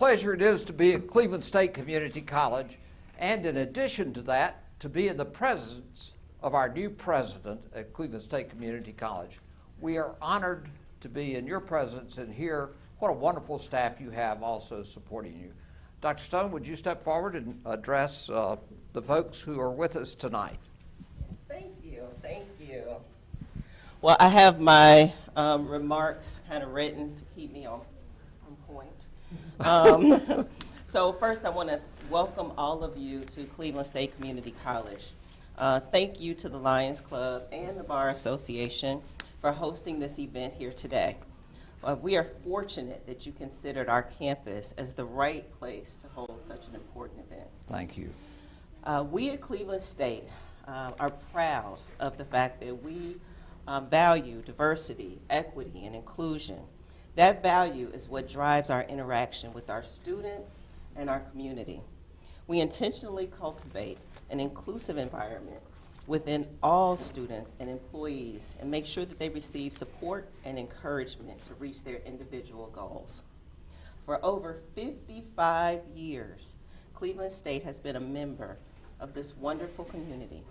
pleasure it is to be at Cleveland State Community College, and in addition to that, to be in the presence of our new president at Cleveland State Community College. We are honored to be in your presence and hear what a wonderful staff you have also supporting you. Dr. Stone, would you step forward and address the folks who are with us tonight? Yes, thank you. Well, I have my remarks kind of written to keep me on point. So first I want to welcome all of you to Cleveland State Community College. Thank you to the Lions Club and the Bar Association for hosting this event here today. We are fortunate that you considered our campus as the right place to hold such an important event. Thank you. We at Cleveland State are proud of the fact that we value diversity, equity, and inclusion. That value is what drives our interaction with our students and our community. We intentionally cultivate an inclusive environment within all students and employees and make sure that they receive support and encouragement to reach their individual goals. For over 55 years, Cleveland State has been a member of this wonderful community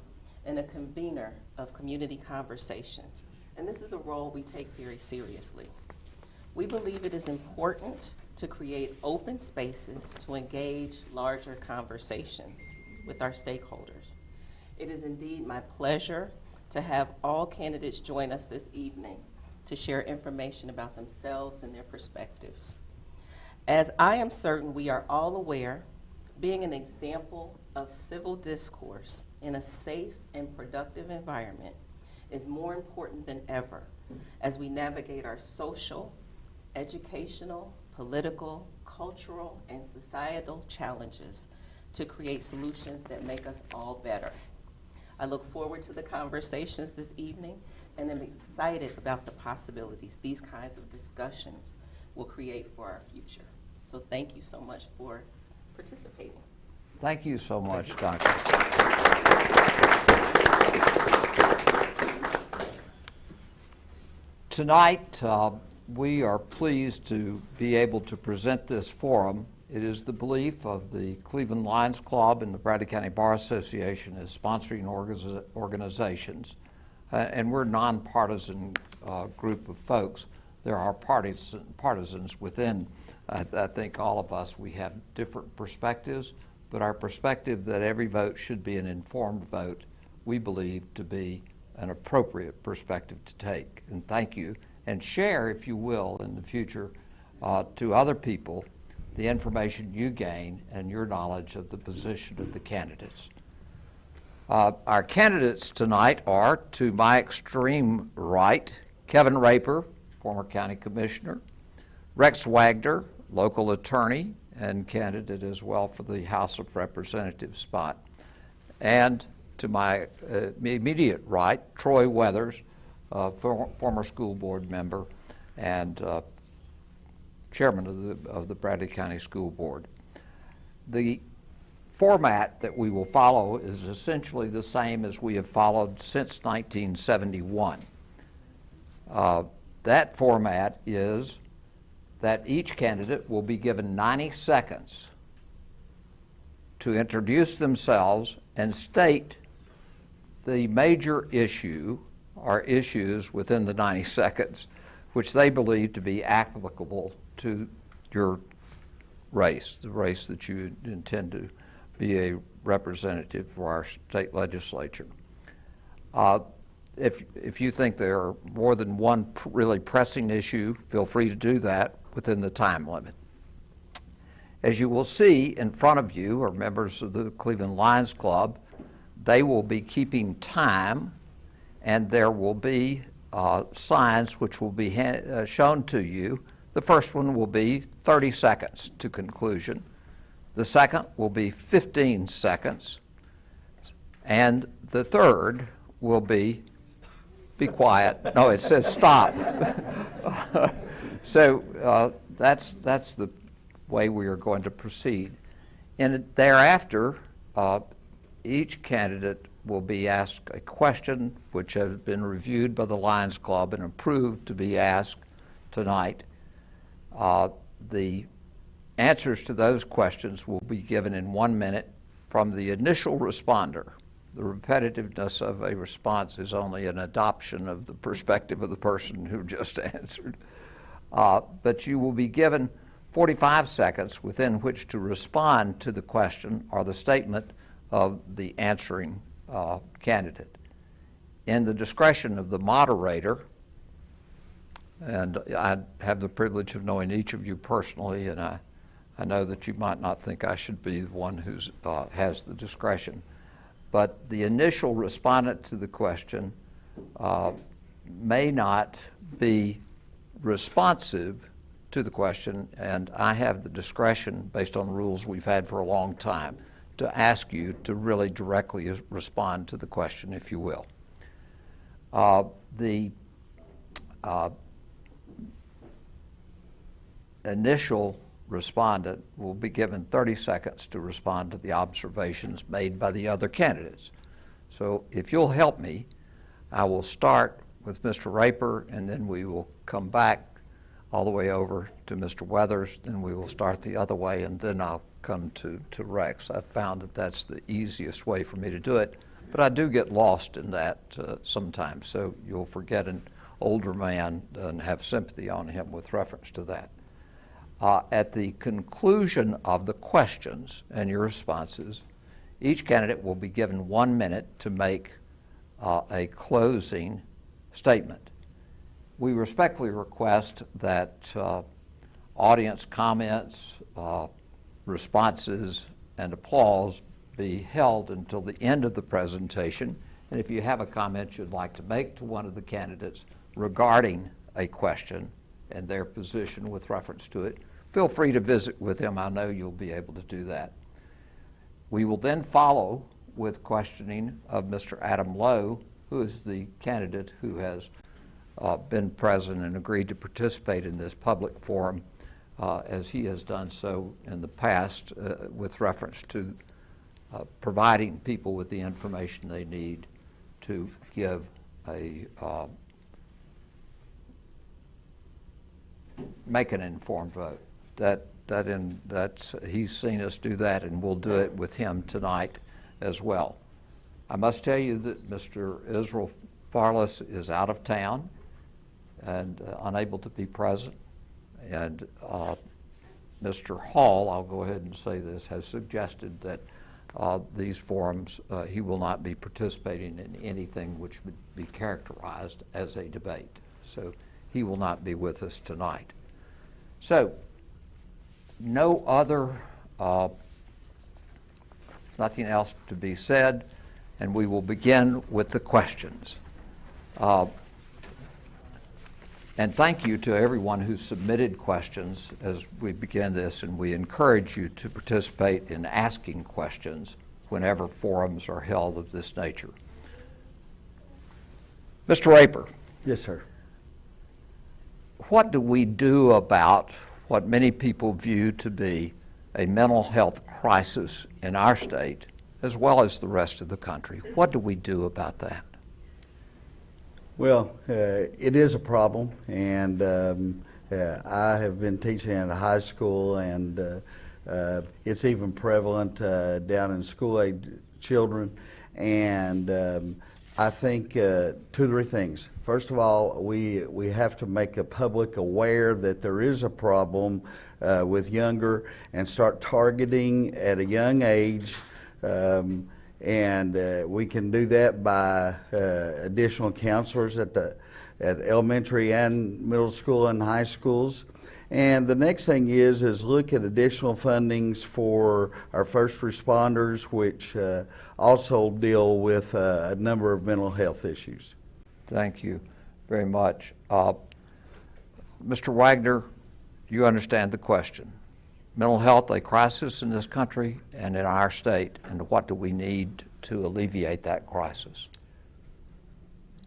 and a convener of community conversations. And this is a role we take very seriously. We believe it is important to create open spaces to engage larger conversations with our stakeholders. It is indeed my pleasure to have all candidates join us this evening to share information about themselves and their perspectives. As I am certain we are all aware, being an example of civil discourse in a safe and productive environment is more important than ever as we navigate our social, educational, political, cultural, and societal challenges to create solutions that make us all better. I look forward to the conversations this evening, and I'm excited about the possibilities these kinds of discussions will create for our future. So thank you so much for participating. Thank you so much, Doctor. Tonight, we are pleased to be able to present this forum. It is the belief of the Cleveland Lions Club and the Bradley County Bar Association as sponsoring organizations, and we're a nonpartisan group of folks. There are partisans within, I think all of us, we have different perspectives, but our perspective that every vote should be an informed vote, we believe to be an appropriate perspective to take. And thank you, and share, if you will, in the future to other people the information you gain and your knowledge of the position of the candidates. Our candidates tonight are, to my extreme right, Kevin Raper, former county commissioner, Rex Wagner, local attorney and candidate as well for the House of Representatives spot, and to my immediate right, Troy Weathers, former school board member and chairman of the Bradley County School Board. The format that we will follow is essentially the same as we have followed since 1971. That format is that each candidate will be given 90 seconds to introduce themselves and state the major issue or issues within the 90 seconds which they believe to be applicable to your race, the race that you intend to be a representative for our state legislature. If you think there are more than one really pressing issue, feel free to do that within the time limit. As you will see in front of you are members of the Cleveland Lions Club. They will be keeping time, and there will be signs which will be shown to you. The first one will be 30 seconds to conclusion. The second will be 15 seconds. And the third will be quiet. No, it says stop. So that's the way we are going to proceed. And thereafter, each candidate will be asked a question which has been reviewed by the Lions Club and approved to be asked tonight. The answers to those questions will be given in 1 minute from the initial responder. The repetitiveness of a response is only an adoption of the perspective of the person who just answered. But you will be given 45 seconds within which to respond to the question or the statement of the answering candidate. In the discretion of the moderator, and I have the privilege of knowing each of you personally, and I know that you might not think I should be the one who has the discretion, but the initial respondent to the question may not be responsive to the question, and I have the discretion, based on rules we've had for a long time, to ask you to really directly respond to the question, if you will. The initial respondent will be given 30 seconds to respond to the observations made by the other candidates. So if you'll help me, I will start with Mr. Raper, and then we will come back all the way over to Mr. Weathers, then we will start the other way, and then I'll come to Rex. I've found that that's the easiest way for me to do it, but I do get lost in that sometimes, so you'll forget an older man and have sympathy on him with reference to that. At the conclusion of the questions and your responses, each candidate will be given 1 minute to make a closing statement. We respectfully request that audience comments, responses, and applause be held until the end of the presentation. And if you have a comment you'd like to make to one of the candidates regarding a question and their position with reference to it, feel free to visit with him. I know you'll be able to do that. We will then follow with questioning of Mr. Adam Lowe, who is the candidate who has been present and agreed to participate in this public forum as he has done so in the past with reference to providing people with the information they need to give a make an informed vote. He's seen us do that, and we'll do it with him tonight as well. I must tell you that Mr. Israel Farless is out of town and unable to be present, and Mr. Hall, I'll go ahead and say this, has suggested that these forums, he will not be participating in anything which would be characterized as a debate. So he will not be with us tonight. So no other, nothing else to be said, and we will begin with the questions. And thank you to everyone who submitted questions as we begin this, and we encourage you to participate in asking questions whenever forums are held of this nature. Mr. Raper. Yes, sir. What do we do about what many people view to be a mental health crisis in our state as well as the rest of the country? What do we do about that? Well, it is a problem, and I have been teaching at a high school, and it's even prevalent down in school-age children. And I think 2 or 3 things. First of all, we have to make the public aware that there is a problem with younger and start targeting at a young age. And we can do that by additional counselors at elementary and middle school and high schools. And the next thing is look at additional fundings for our first responders, which also deal with a number of mental health issues. Thank you very much. Mr. Wagner, you understand the question. Mental health, a crisis in this country and in our state, and what do we need to alleviate that crisis?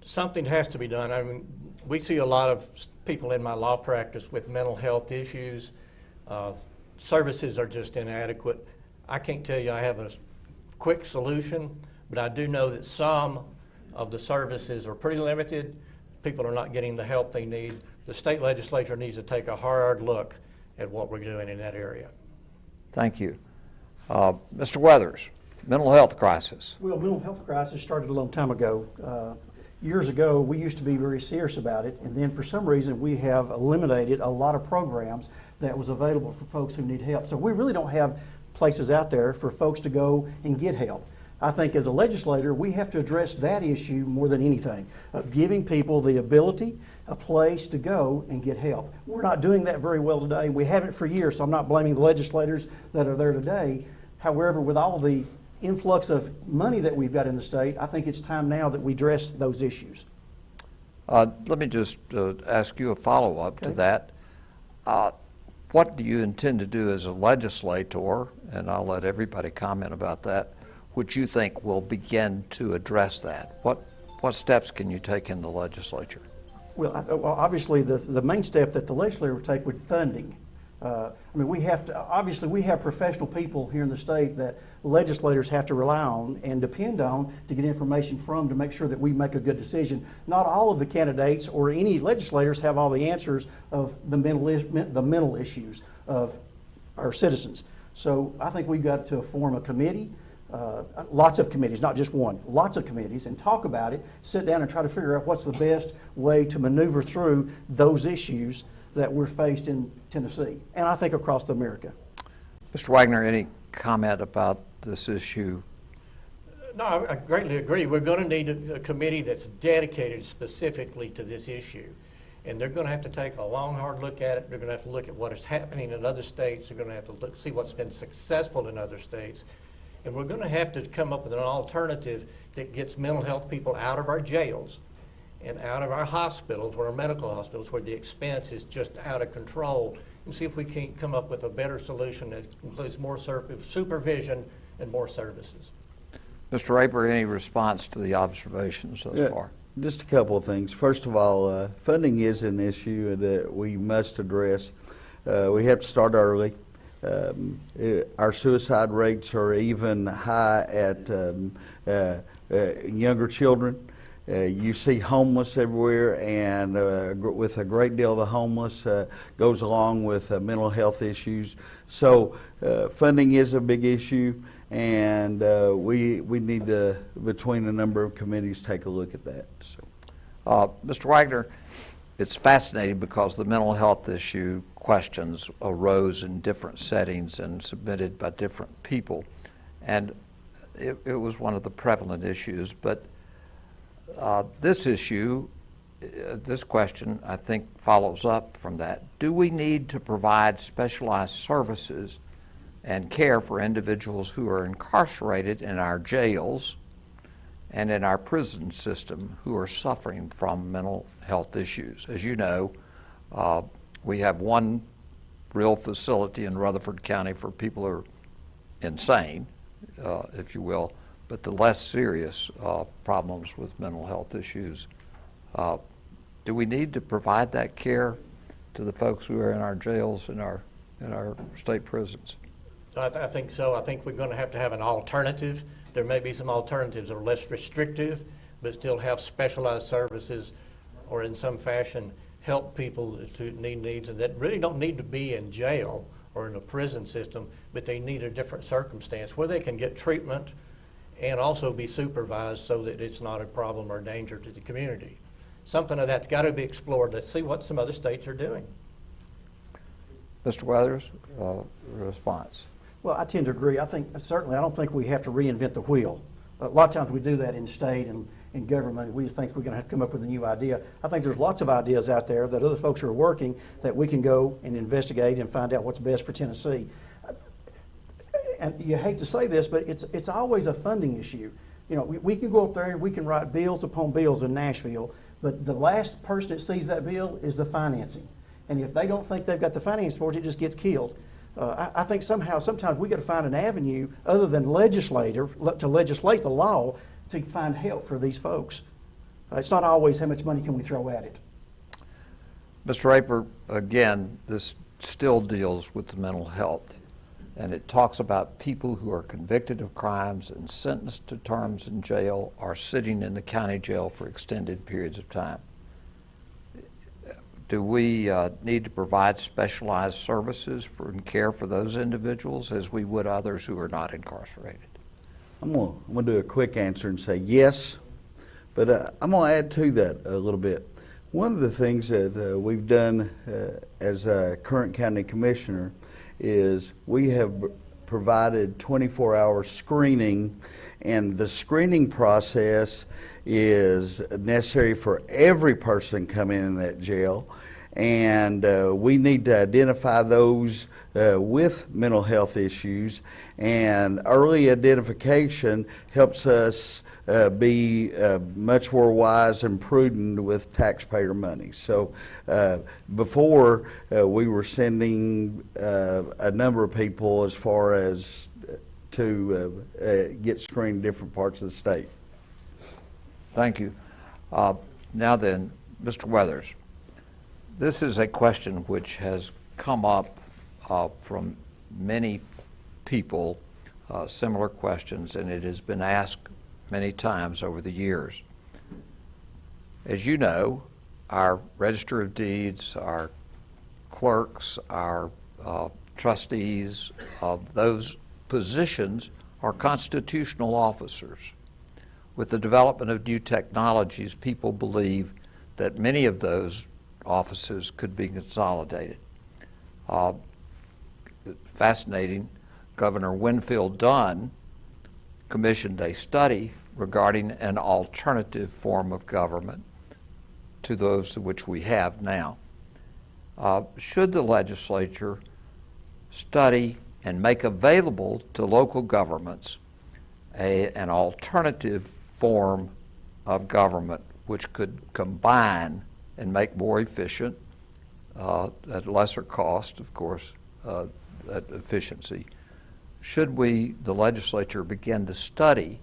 Something has to be done. I mean, we see a lot of people in my law practice with mental health issues. Services are just inadequate. I can't tell you I have a quick solution, but I do know that some of the services are pretty limited. People are not getting the help they need. The state legislature needs to take a hard look at what we're doing in that area. Thank you. Mr. Weathers, mental health crisis. Well, mental health crisis started a long time ago. Years ago, we used to be very serious about it, and then for some reason, we have eliminated a lot of programs that was available for folks who need help. So we really don't have places out there for folks to go and get help. I think as a legislator, we have to address that issue more than anything, of giving people the ability, a place to go and get help. We're not doing that very well today. We haven't for years, so I'm not blaming the legislators that are there today. However, with all the influx of money that we've got in the state, I think it's time now that we address those issues. Let me just ask you a follow-up to that. What do you intend to do as a legislator, and I'll let everybody comment about that, which you think will begin to address that? What steps can you take in the legislature? Well, obviously, the main step that the legislature would take would funding. I mean, we have professional people here in the state that legislators have to rely on and depend on to get information from to make sure that we make a good decision. Not all of the candidates or any legislators have all the answers of the mental issues of our citizens. So I think we've got to form a committee, lots of committees, not just one, lots of committees, and talk about it, sit down and try to figure out what's the best way to maneuver through those issues that we're faced in Tennessee, and I think across America. Mr. Wagner, any comment about this issue? No, I greatly agree. We're going to need a committee that's dedicated specifically to this issue. And they're going to have to take a long, hard look at it. They're going to have to look at what is happening in other states. They're going to have to see what's been successful in other states. And we're going to have to come up with an alternative that gets mental health people out of our jails and out of our hospitals, or our medical hospitals, where the expense is just out of control, and see if we can come up with a better solution that includes more supervision and more services. Mr. Raper, any response to the observations thus far? Just a couple of things. First of all, funding is an issue that we must address. We have to start early. Our suicide rates are even high at younger children. You see homeless everywhere, and with a great deal of the homeless goes along with mental health issues. So funding is a big issue, and we need to, between a number of committees, take a look at that. So. Mr. Wagner, it's fascinating because the mental health issue questions arose in different settings and submitted by different people, and it was one of the prevalent issues, but this issue, this question, I think, follows up from that. Do we need to provide specialized services and care for individuals who are incarcerated in our jails and in our prison system who are suffering from mental health issues? As you know, we have one real facility in Rutherford County for people who are insane, if you will, but the less serious problems with mental health issues. Do we need to provide that care to the folks who are in our jails and our state prisons? I think so. I think we're going to have an alternative. There may be some alternatives that are less restrictive, but still have specialized services or in some fashion help people who need needs, and that really don't need to be in jail or in a prison system, but they need a different circumstance where they can get treatment and also be supervised so that it's not a problem or danger to the community. Something of that's got to be explored. Let's see what some other states are doing. Mr. Weathers, response. Well, I tend to agree. I don't think we have to reinvent the wheel. A lot of times we do that in state and in government. We think we're going to have to come up with a new idea. I think there's lots of ideas out there that other folks are working that we can go and investigate and find out what's best for Tennessee. And you hate to say this, but it's always a funding issue. You know, we can go up there and we can write bills upon bills in Nashville, but the last person that sees that bill is the financing. And if they don't think they've got the finance for it, it just gets killed. I think sometimes we got to find an avenue other than to legislate the law to find help for these folks. It's not always how much money can we throw at it. Mr. Raper, again, this still deals with the mental health, and it talks about people who are convicted of crimes and sentenced to terms in jail are sitting in the county jail for extended periods of time. do we need to provide specialized services and care for those individuals as we would others who are not incarcerated? I'm gonna do a quick answer and say yes, but I'm gonna add to that a little bit. One of the things that we've done as a current county commissioner is we have provided 24-hour screening, and the screening process is necessary for every person coming in that jail, and we need to identify those with mental health issues, and early identification helps us be much more wise and prudent with taxpayer money. So before we were sending a number of people as far as to get screened in different parts of the state. Thank you. Now then, Mr. Weathers, this is a question which has come up from many people, similar questions, and it has been asked many times over the years. As you know, our Register of Deeds, our clerks, our trustees, those positions are constitutional officers. With the development of new technologies, people believe that many of those offices could be consolidated. Fascinating, Governor Winfield Dunn commissioned a study regarding an alternative form of government to those which we have now. Should the legislature study and make available to local governments an alternative form of government which could combine and make more efficient, at lesser cost, of course, that efficiency? Should we, the legislature, begin to study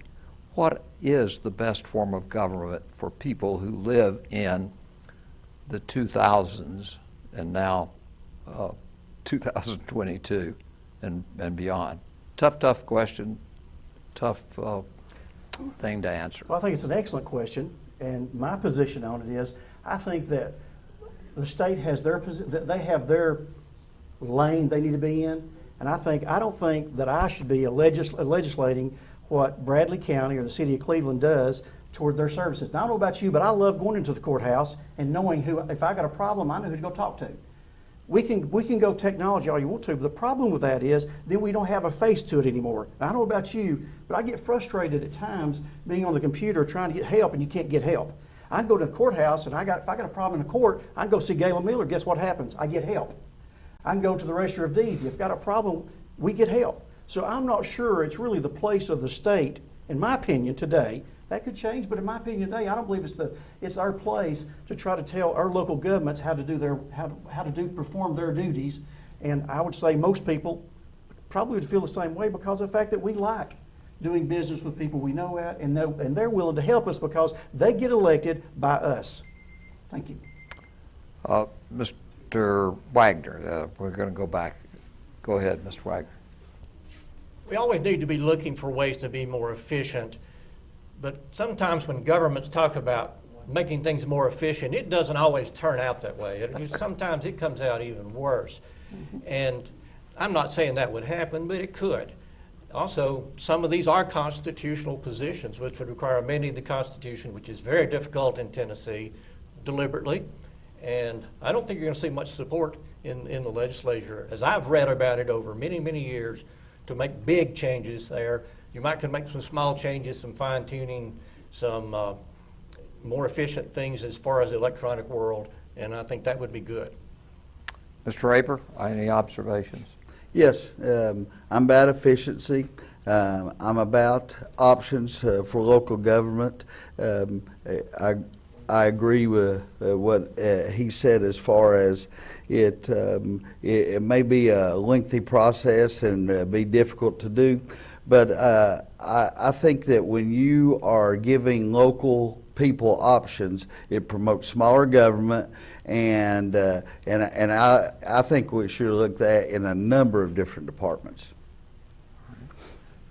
what is the best form of government for people who live in the 2000s and now 2022 and beyond? Tough question, tough thing to answer. Well, I think it's an excellent question, and my position on it is, I think that the state has they have their lane they need to be in, and I don't think that I should be legislating what Bradley County or the city of Cleveland does toward their services. Now, I don't know about you, but I love going into the courthouse and knowing if I got a problem, I know who to go talk to. We can go technology all you want to, but the problem with that is then we don't have a face to it anymore. Now, I don't know about you, but I get frustrated at times being on the computer trying to get help and you can't get help. I can go to the courthouse and if I got a problem in the court, I can go see Galen Miller. Guess what happens? I get help. I can go to the Register of Deeds. If I've got a problem, we get help. So I'm not sure it's really the place of the state, in my opinion today. That could change, but in my opinion today, I don't believe it's our place to try to tell our local governments how to perform their duties. And I would say most people probably would feel the same way because of the fact that we like doing business with people we know at, and they're willing to help us because they get elected by us. Thank you. Mr. Wagner, we're going to go back. Go ahead, Mr. Wagner. We always need to be looking for ways to be more efficient, but sometimes when governments talk about making things more efficient, it doesn't always turn out that way. Sometimes it comes out even worse. And I'm not saying that would happen, but it could. Also, some of these are constitutional positions, which would require amending the Constitution, which is very difficult in Tennessee, deliberately. And I don't think you're going to see much support in the legislature, as I've read about it over many, many years, to make big changes there. You can make some small changes, some fine-tuning, some more efficient things as far as the electronic world, and I think that would be good. Mr. Raper, any observations? Yes, I'm about efficiency. I'm about options for local government. I agree with what he said as far as it may be a lengthy process and be difficult to do, but I think that when you are giving local people options, it promotes smaller government, and I think we should look at that in a number of different departments.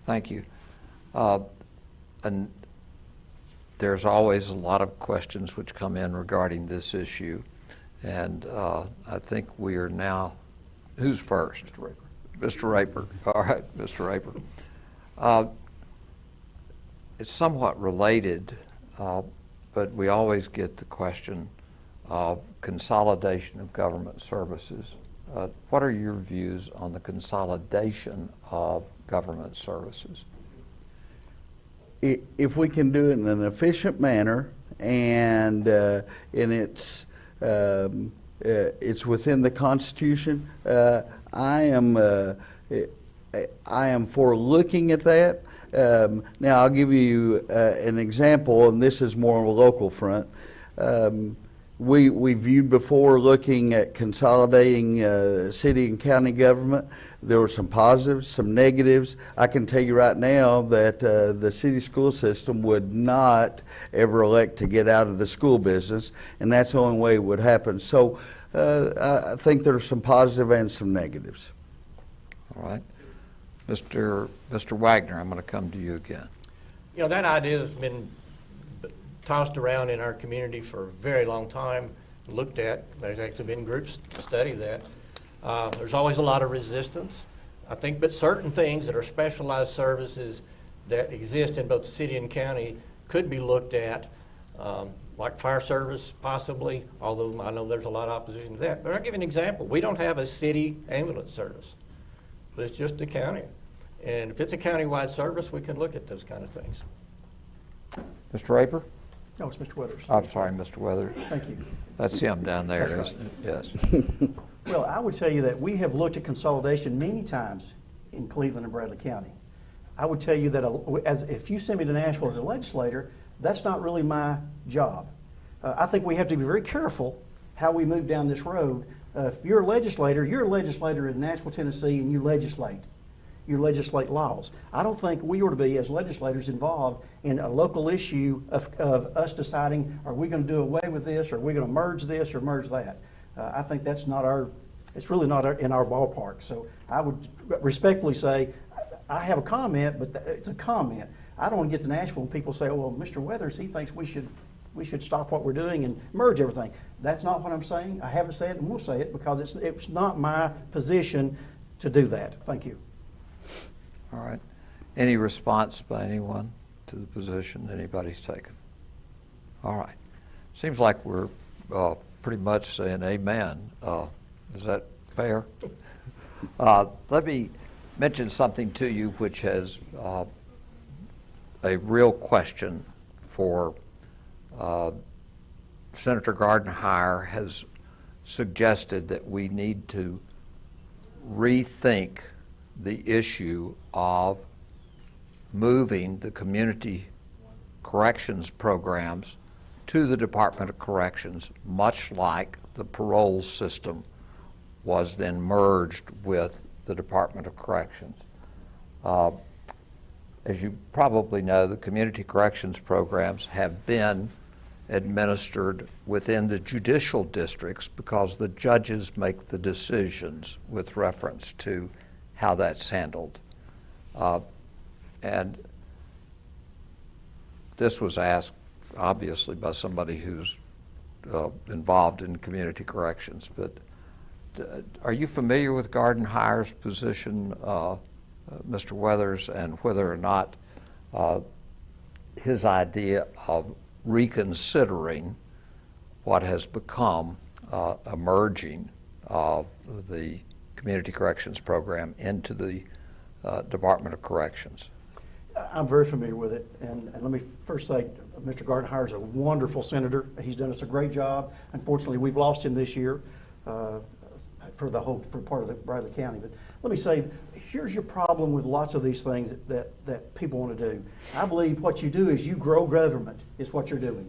Thank you. And there's always a lot of questions which come in regarding this issue. And I think we are now, who's first? Mr. Raper. Mr. Raper. All right, Mr. Raper. It's somewhat related, but we always get the question of consolidation of government services. What are your views on the consolidation of government services? If we can do it in an efficient manner and it's within the Constitution, I am for looking at that. Now, I'll give you an example, and this is more on a local front. We viewed before looking at consolidating city and county government. There were some positives, some negatives. I can tell you right now that the city school system would not ever elect to get out of the school business, and that's the only way it would happen. So I think there are some positive and some negatives. All right. Mr. Wagner, I'm going to come to you again. You know, that idea has been tossed around in our community for a very long time, looked at. There's actually been groups study that. There's always a lot of resistance, I think, but certain things that are specialized services that exist in both the city and county could be looked at, like fire service possibly, although I know there's a lot of opposition to that. But I'll give you an example. We don't have a city ambulance service, but it's just the county. And if it's a county-wide service, we can look at those kind of things. Mr. Raper? No, it's Mr. Weathers. I'm sorry, Mr. Weathers. Thank you. That's him down there, That's isn't it? Yes. Well, I would tell you that we have looked at consolidation many times in Cleveland and Bradley County. I would tell you that if you send me to Nashville as a legislator, that's not really my job. I think we have to be very careful how we move down this road. If you're a legislator in Nashville, Tennessee, and you legislate laws. I don't think we ought to be, as legislators, involved in a local issue of us deciding, are we going to do away with this, or are we going to merge this or merge that? I think that's not it's really not in our ballpark. So I would respectfully say, I have a comment, but it's a comment. I don't want to get to Nashville and people say, oh, well, Mr. Weathers, he thinks we should stop what we're doing and merge everything. That's not what I'm saying. I haven't said it and won't say it because it's not my position to do that. Thank you. All right. Any response by anyone to the position anybody's taken? All right. Seems like we're pretty much saying amen. Is that fair? Let me mention something to you which has a real question for Senator Gardenhire has suggested that we need to rethink the issue of moving the community corrections programs to the Department of Corrections, much like the parole system was then merged with the Department of Corrections. As you probably know, the community corrections programs have been administered within the judicial districts because the judges make the decisions with reference to how that's handled. And this was asked, obviously, by somebody who's involved in community corrections. But are you familiar with Gardenhire's position, Mr. Weathers, and whether or not his idea of reconsidering what has become a merging of the community corrections program into the Department of Corrections? I'm very familiar with it, and let me first say, Mr. Gardenhire is a wonderful senator. He's done us a great job. Unfortunately, we've lost him this year for part of the Bradley County. But let me say, here's your problem with lots of these things that people want to do. I believe what you do is you grow government is what you're doing.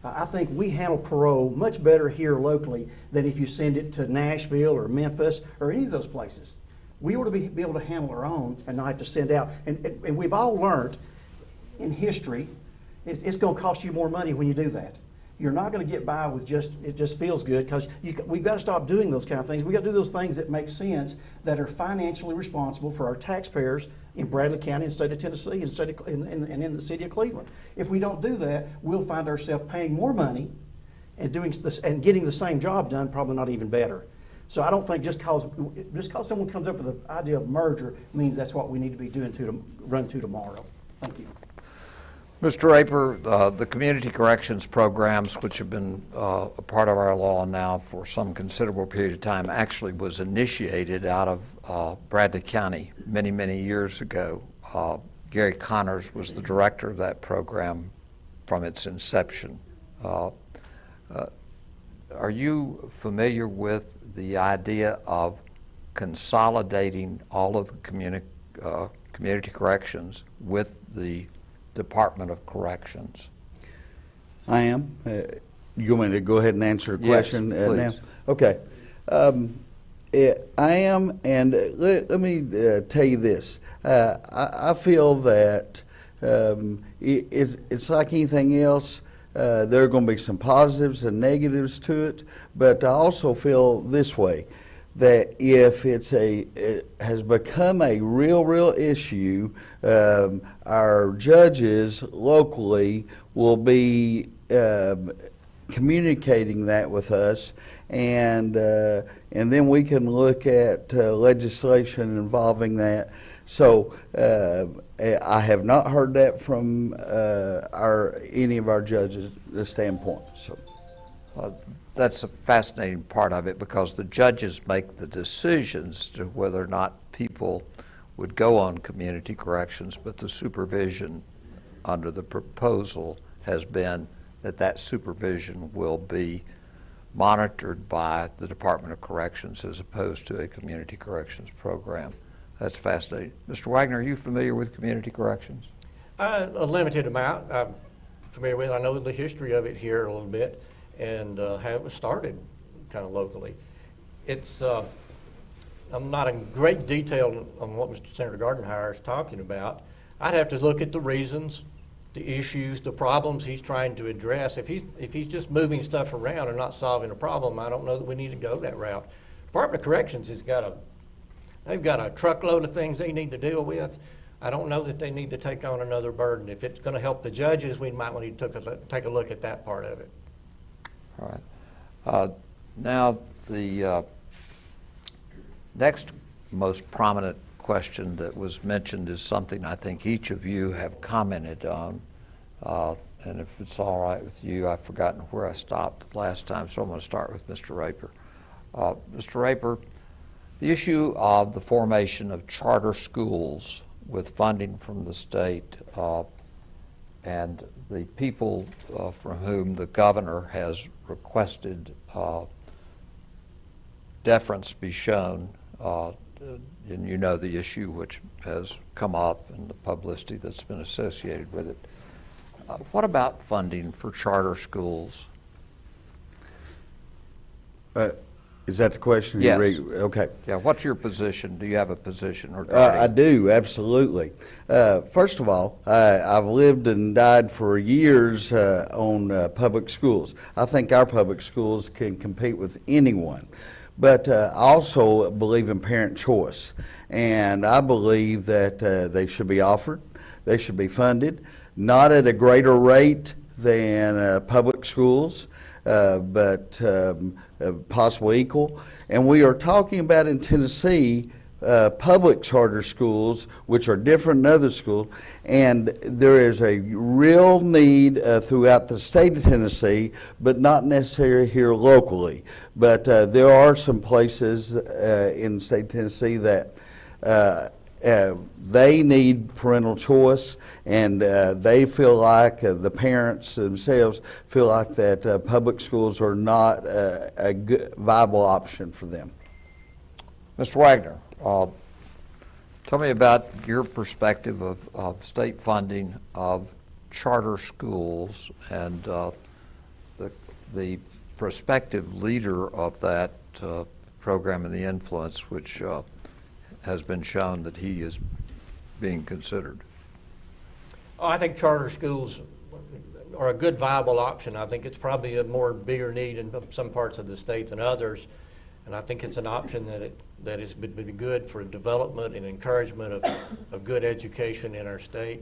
I think we handle parole much better here locally than if you send it to Nashville or Memphis or any of those places. We ought to be able to handle our own and not have to send out. And we've all learned in history, it's going to cost you more money when you do that. You're not going to get by with it just feels good, because we've got to stop doing those kind of things. We've got to do those things that make sense, that are financially responsible for our taxpayers in Bradley County and state of Tennessee and in the city of Cleveland. If we don't do that, we'll find ourselves paying more money and doing this and getting the same job done, probably not even better. So I don't think just cause someone comes up with the idea of merger means that's what we need to be doing to run to tomorrow. Thank you. Mr. Raper, the community corrections programs, which have been a part of our law now for some considerable period of time, actually was initiated out of Bradley County many, many years ago. Gary Connors was the director of that program from its inception. Are you familiar with the idea of consolidating all of the community corrections with the Department of Corrections? I am. You want me to go ahead and answer the question Yes, now? please. Okay. I am, and let me tell you this. I feel that it's like anything else. There are going to be some positives and negatives to it, but I also feel this way, that if it has become a real issue, our judges locally will be communicating that with us, and then we can look at legislation involving that. So I have not heard that from any of our judges' standpoint. So. That's a fascinating part of it, because the judges make the decisions to whether or not people would go on community corrections, but the supervision under the proposal has been that supervision will be monitored by the Department of Corrections as opposed to a community corrections program. That's fascinating. Mr. Wagner, are you familiar with community corrections? A limited amount. I'm familiar with it. I know the history of it here a little bit, and how it was started kind of locally. It's, I'm not in great detail on what Mr. Senator Gardenhire is talking about. I'd have to look at the reasons, the issues, the problems he's trying to address. If he's just moving stuff around and not solving a problem, I don't know that we need to go that route. Department of Corrections they've got a truckload of things they need to deal with. I don't know that they need to take on another burden. If it's going to help the judges, we might want to take a look at that part of it. All right. Now, the next most prominent question that was mentioned is something I think each of you have commented on. And if it's all right with you, I've forgotten where I stopped last time, so I'm going to start with Mr. Raper. Mr. Raper, the issue of the formation of charter schools with funding from the state and the people from whom the governor has requested deference be shown, and you know the issue which has come up and the publicity that's been associated with it. What about funding for charter schools? Is that the question? Yes. Okay. Yeah, what's your position? Do you have a position regarding? I do, absolutely. First of all, I've lived and died for years on public schools. I think our public schools can compete with anyone. But I also believe in parent choice. And I believe that they should be offered, they should be funded, not at a greater rate than public schools, but possibly equal. And we are talking about in Tennessee public charter schools, which are different than other schools, and there is a real need throughout the state of Tennessee, but not necessarily here locally. But there are some places in the state of Tennessee that they need parental choice, and they feel like the parents themselves feel like that public schools are not a good, viable option for them. Mr. Wagner, tell me about your perspective of state funding of charter schools and the prospective leader of that program and the influence which has been shown that he is being considered. Oh, I think charter schools are a good viable option. I think it's probably a more bigger need in some parts of the state than others, and I think it's an option that is be good for development and encouragement of good education in our state.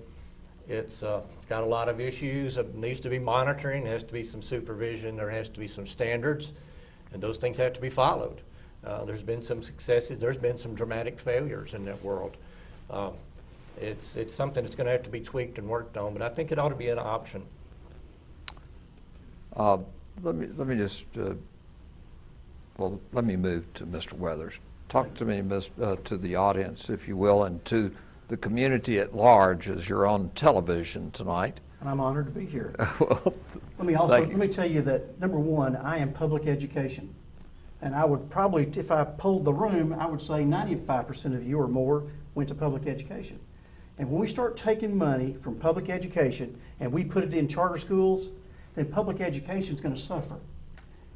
It's got a lot of issues. It needs to be monitoring, has to be some supervision, there has to be some standards, and those things have to be followed. There's been some successes, there's been some dramatic failures in that world. It's something that's going to have to be tweaked and worked on, but I think it ought to be an option. Let me just, let me move to Mr. Weathers. Talk to me, to the audience, if you will, and to the community at large as you're on television tonight. And I'm honored to be here. Well, Let me tell you that, number one, I am public education. And I would probably, if I polled the room, I would say 95% of you or more went to public education. And when we start taking money from public education and we put it in charter schools, then public education is going to suffer.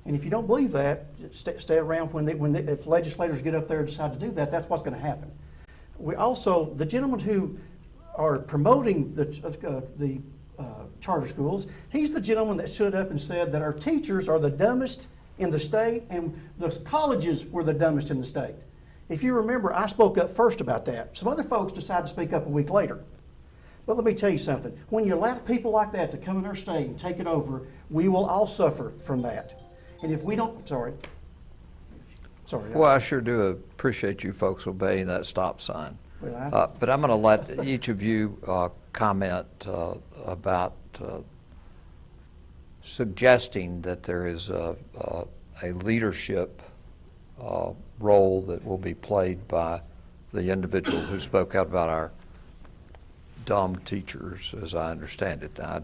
And if you don't believe that, stay around if legislators get up there and decide to do that, that's what's going to happen. We also, the gentleman who are promoting the charter schools, he's the gentleman that stood up and said that our teachers are the dumbest in the state and the colleges were the dumbest in the state. If you remember, I spoke up first about that. Some other folks decided to speak up a week later. But let me tell you something. When you allow people like that to come in our state and take it over, we will all suffer from that. And if we don't, sorry. Well, I sure do appreciate you folks obeying that stop sign. Well, But I'm going to let each of you comment about suggesting that there is a leadership role that will be played by the individual who spoke out about our dumb teachers, as I understand it. I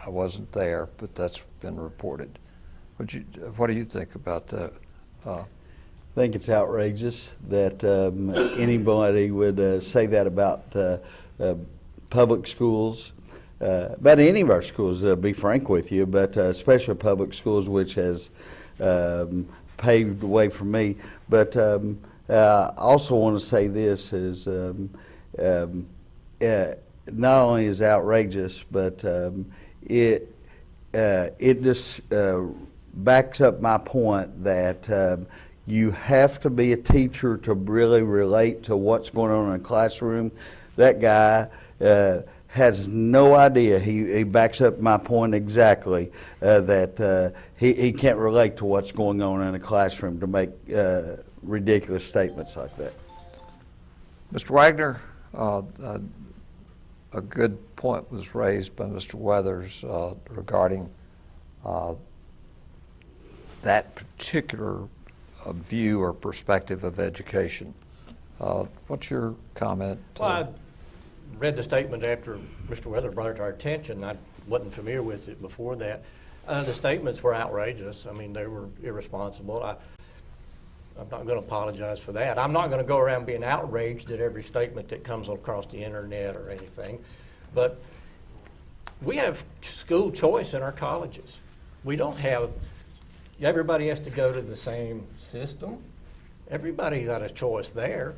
wasn't there, but that's been reported. What do you think about that? I think it's outrageous that anybody would say that about public schools, about any of our schools, to be frank with you, but especially public schools, which has paved the way for me. But I also want to say this is not only is outrageous, but it just backs up my point that you have to be a teacher to really relate to what's going on in a classroom. That guy has no idea. He backs up my point exactly that he can't relate to what's going on in a classroom to make ridiculous statements like that. Mr. Wagner, a good point was raised by Mr. Weathers regarding that particular view or perspective of education. What's your comment? Well, I read the statement after Mr. Weathers brought it to our attention. I wasn't familiar with it before that. The statements were outrageous. I mean, they were irresponsible. I'm not going to apologize for that. I'm not going to go around being outraged at every statement that comes across the internet or anything. But we have school choice in our colleges. We don't have, everybody has to go to the same system. Everybody got a choice there.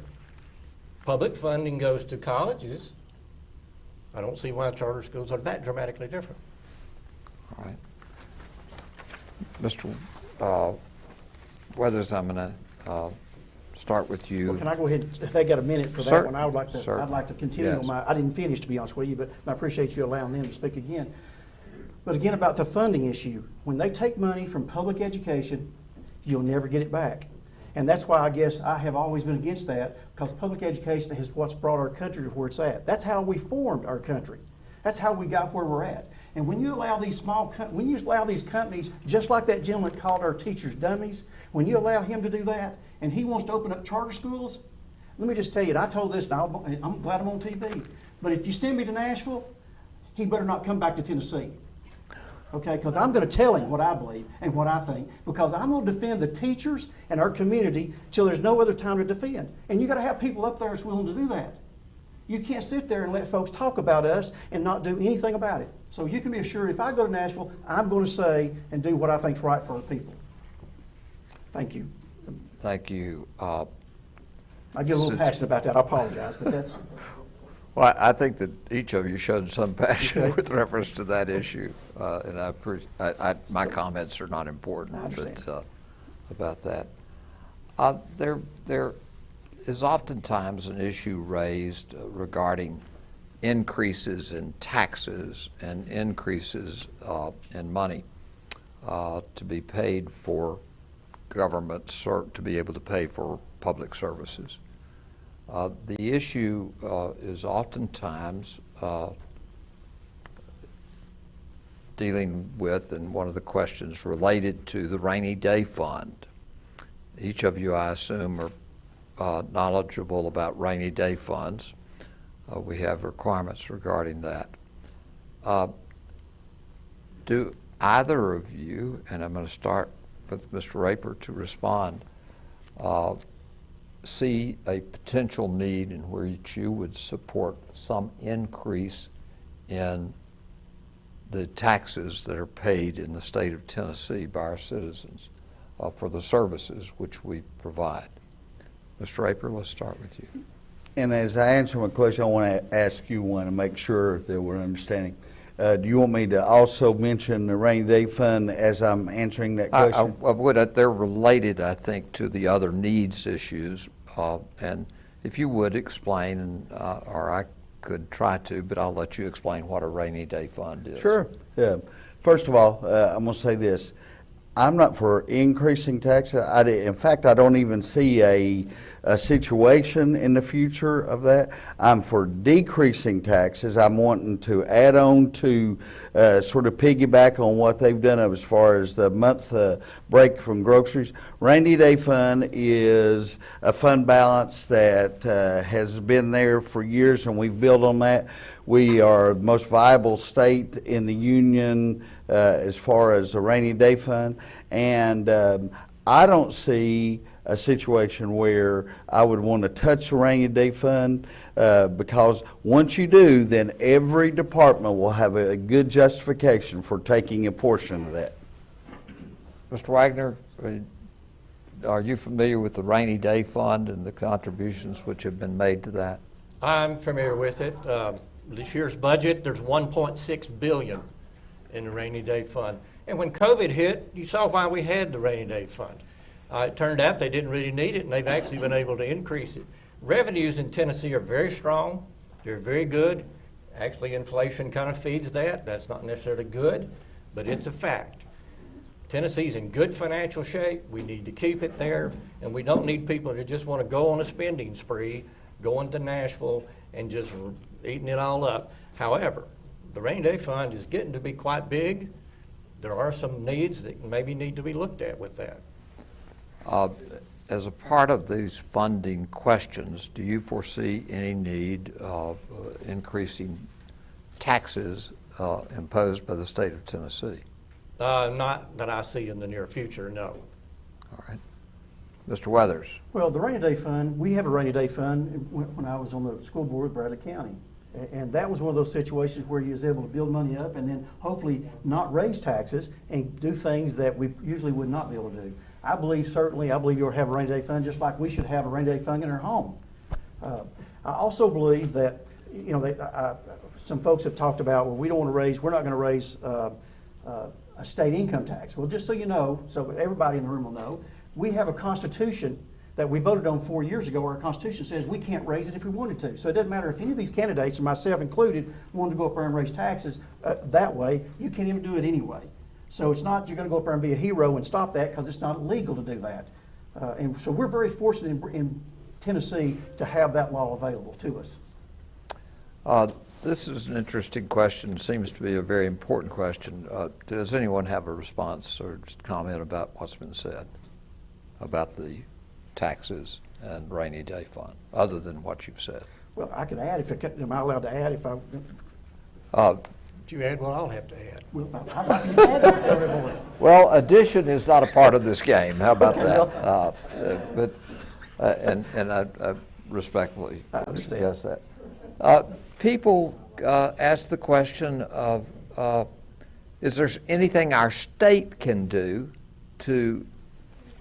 Public funding goes to colleges. I don't see why charter schools are that dramatically different. All right. Mr. Weathers, I'm going to start with you. Well, can I go ahead? If they got a minute for that one, I would like to. Sir. I'd like to continue Yes. on my. I didn't finish, to be honest with you, but I appreciate you allowing them to speak again. But again, about the funding issue, when they take money from public education, you'll never get it back. And that's why I guess I have always been against that, because public education is what's brought our country to where it's at. That's how we formed our country. That's how we got where we're at. And when you allow these when you allow these companies, just like that gentleman called our teachers dummies, when you allow him to do that, and he wants to open up charter schools, let me just tell you, and I told this, and I'm glad I'm on TV, but if you send me to Nashville, he better not come back to Tennessee. Okay, because I'm going to tell him what I believe and what I think, because I'm going to defend the teachers and our community till there's no other time to defend. And you got to have people up there that's willing to do that. You can't sit there and let folks talk about us and not do anything about it. So you can be assured, if I go to Nashville, I'm going to say and do what I think's right for our people. Thank you. Thank you. I get a little passionate about that. I apologize, but that's. Well, I think that each of you showed some passion Okay. with reference to that issue, and my comments are not important, I understand. but about that. There is oftentimes an issue raised regarding increases in taxes and increases in money to be paid for government, to be able to pay for public services. The issue is oftentimes dealing with, and one of the questions related to the rainy day fund. Each of you, I assume, are knowledgeable about rainy day funds. We have requirements regarding that. Do either of you, and I'm going to start with Mr. Raper to respond, see a potential need in which you would support some increase in the taxes that are paid in the state of Tennessee by our citizens for the services which we provide? Mr. Raper, let's start with you. And as I answer my question, I want to ask you one to make sure that we're understanding. Do you want me to also mention the rainy day fund as I'm answering that question? I would. They're related, I think, to the other needs issues. And if you would explain, or I could try to, but I'll let you explain what a rainy day fund is. Sure. Yeah. First of all, I'm going to say this. I'm not for increasing taxes. In fact, I don't even see a situation in the future of that. I'm for decreasing taxes. I'm wanting to add on to sort of piggyback on what they've done as far as the month break from groceries. Rainy Day Fund is a fund balance that has been there for years, and we've built on that. We are the most viable state in the union as far as the rainy day fund, and I don't see a situation where I would want to touch the rainy day fund because once you do, then every department will have a good justification for taking a portion of that. Mr. Wagner, are you familiar with the rainy day fund and the contributions which have been made to that? I'm familiar with it. This year's budget, there's $1.6 billion in the rainy day fund. And when COVID hit, you saw why we had the rainy day fund. It turned out they didn't really need it, and they've actually been able to increase it. Revenues in Tennessee are very strong. They're very good. Actually, inflation kind of feeds that. That's not necessarily good, but it's a fact. Tennessee's in good financial shape. We need to keep it there, and we don't need people that just want to go on a spending spree, going to Nashville and just eating it all up. However, the rainy day fund is getting to be quite big. There are some needs that maybe need to be looked at with that. As a part of these funding questions, do you foresee any need of increasing taxes imposed by the state of Tennessee? Not that I see in the near future, no. All right. Mr. Weathers. Well, the rainy day fund, we have a rainy day fund when I was on the school board with Bradley County. And that was one of those situations where you was able to build money up and then hopefully not raise taxes and do things that we usually would not be able to do. I believe you'll have a rainy day fund just like we should have a rainy day fund in our home. I also believe that, you know, some folks have talked about, well, we're not going to raise a state income tax. Well, just so you know, so everybody in the room will know, we have a constitution that we voted on 4 years ago. Our constitution says we can't raise it if we wanted to. So it doesn't matter if any of these candidates, and myself included, wanted to go up there and raise taxes that way, you can't even do it anyway. So it's not you're going to go up there and be a hero and stop that because it's not legal to do that. And so we're very fortunate in Tennessee to have that law available to us. This is an interesting question. Seems to be a very important question. Does anyone have a response or just comment about what's been said about the taxes and rainy day fund, other than what you've said? Well, I can add am I allowed to add if I? Did you add what I'll have to add? Well, I'd like you to add that for everyone. Well, addition is not a part of this game. How about that? And I respectfully suggest that. People ask the question of, is there anything our state can do to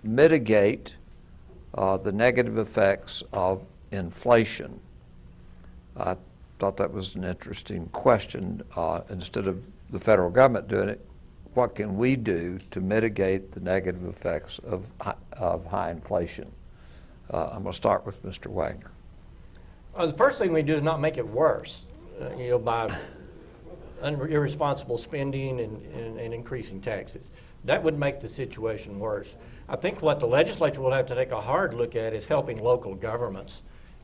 mitigate the negative effects of inflation? I thought that was an interesting question. Instead of the federal government doing it, what can we do to mitigate the negative effects of high inflation? I'm going to start with Mr. Wagner. The first thing we do is not make it worse. by irresponsible spending and increasing taxes. That would make the situation worse. I think what the legislature will have to take a hard look at is helping local governments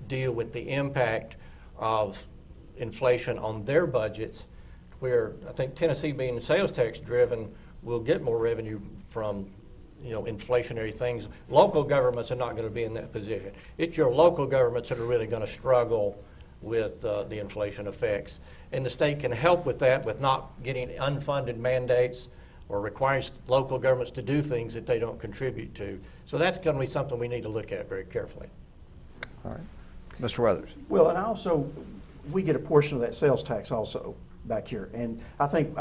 deal with the impact of inflation on their budgets, where I think Tennessee, being sales tax driven, will get more revenue from inflationary things. Local governments are not going to be in that position. It's your local governments that are really going to struggle with the inflation effects. And the state can help with that with not getting unfunded mandates or requiring local governments to do things that they don't contribute to. So that's going to be something we need to look at very carefully. All right. Mr. Weathers. Well, and also, we get a portion of that sales tax also back here. And I think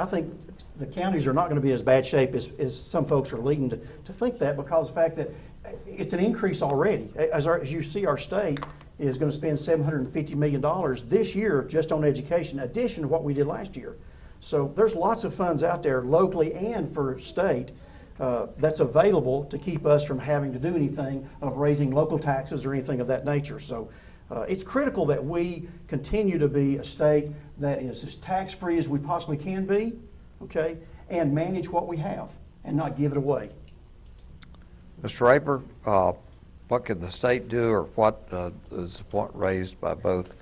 the counties are not going to be as bad shape as some folks are leading to think that, because of the fact that it's an increase already. As you see, our state is going to spend $750 million this year just on education, in addition to what we did last year. So there's lots of funds out there locally and for state that's available to keep us from having to do anything of raising local taxes or anything of that nature. So it's critical that we continue to be a state that is as tax-free as we possibly can be, okay, and manage what we have and not give it away. Mr. Raper, what can the state do, or what is the point raised by both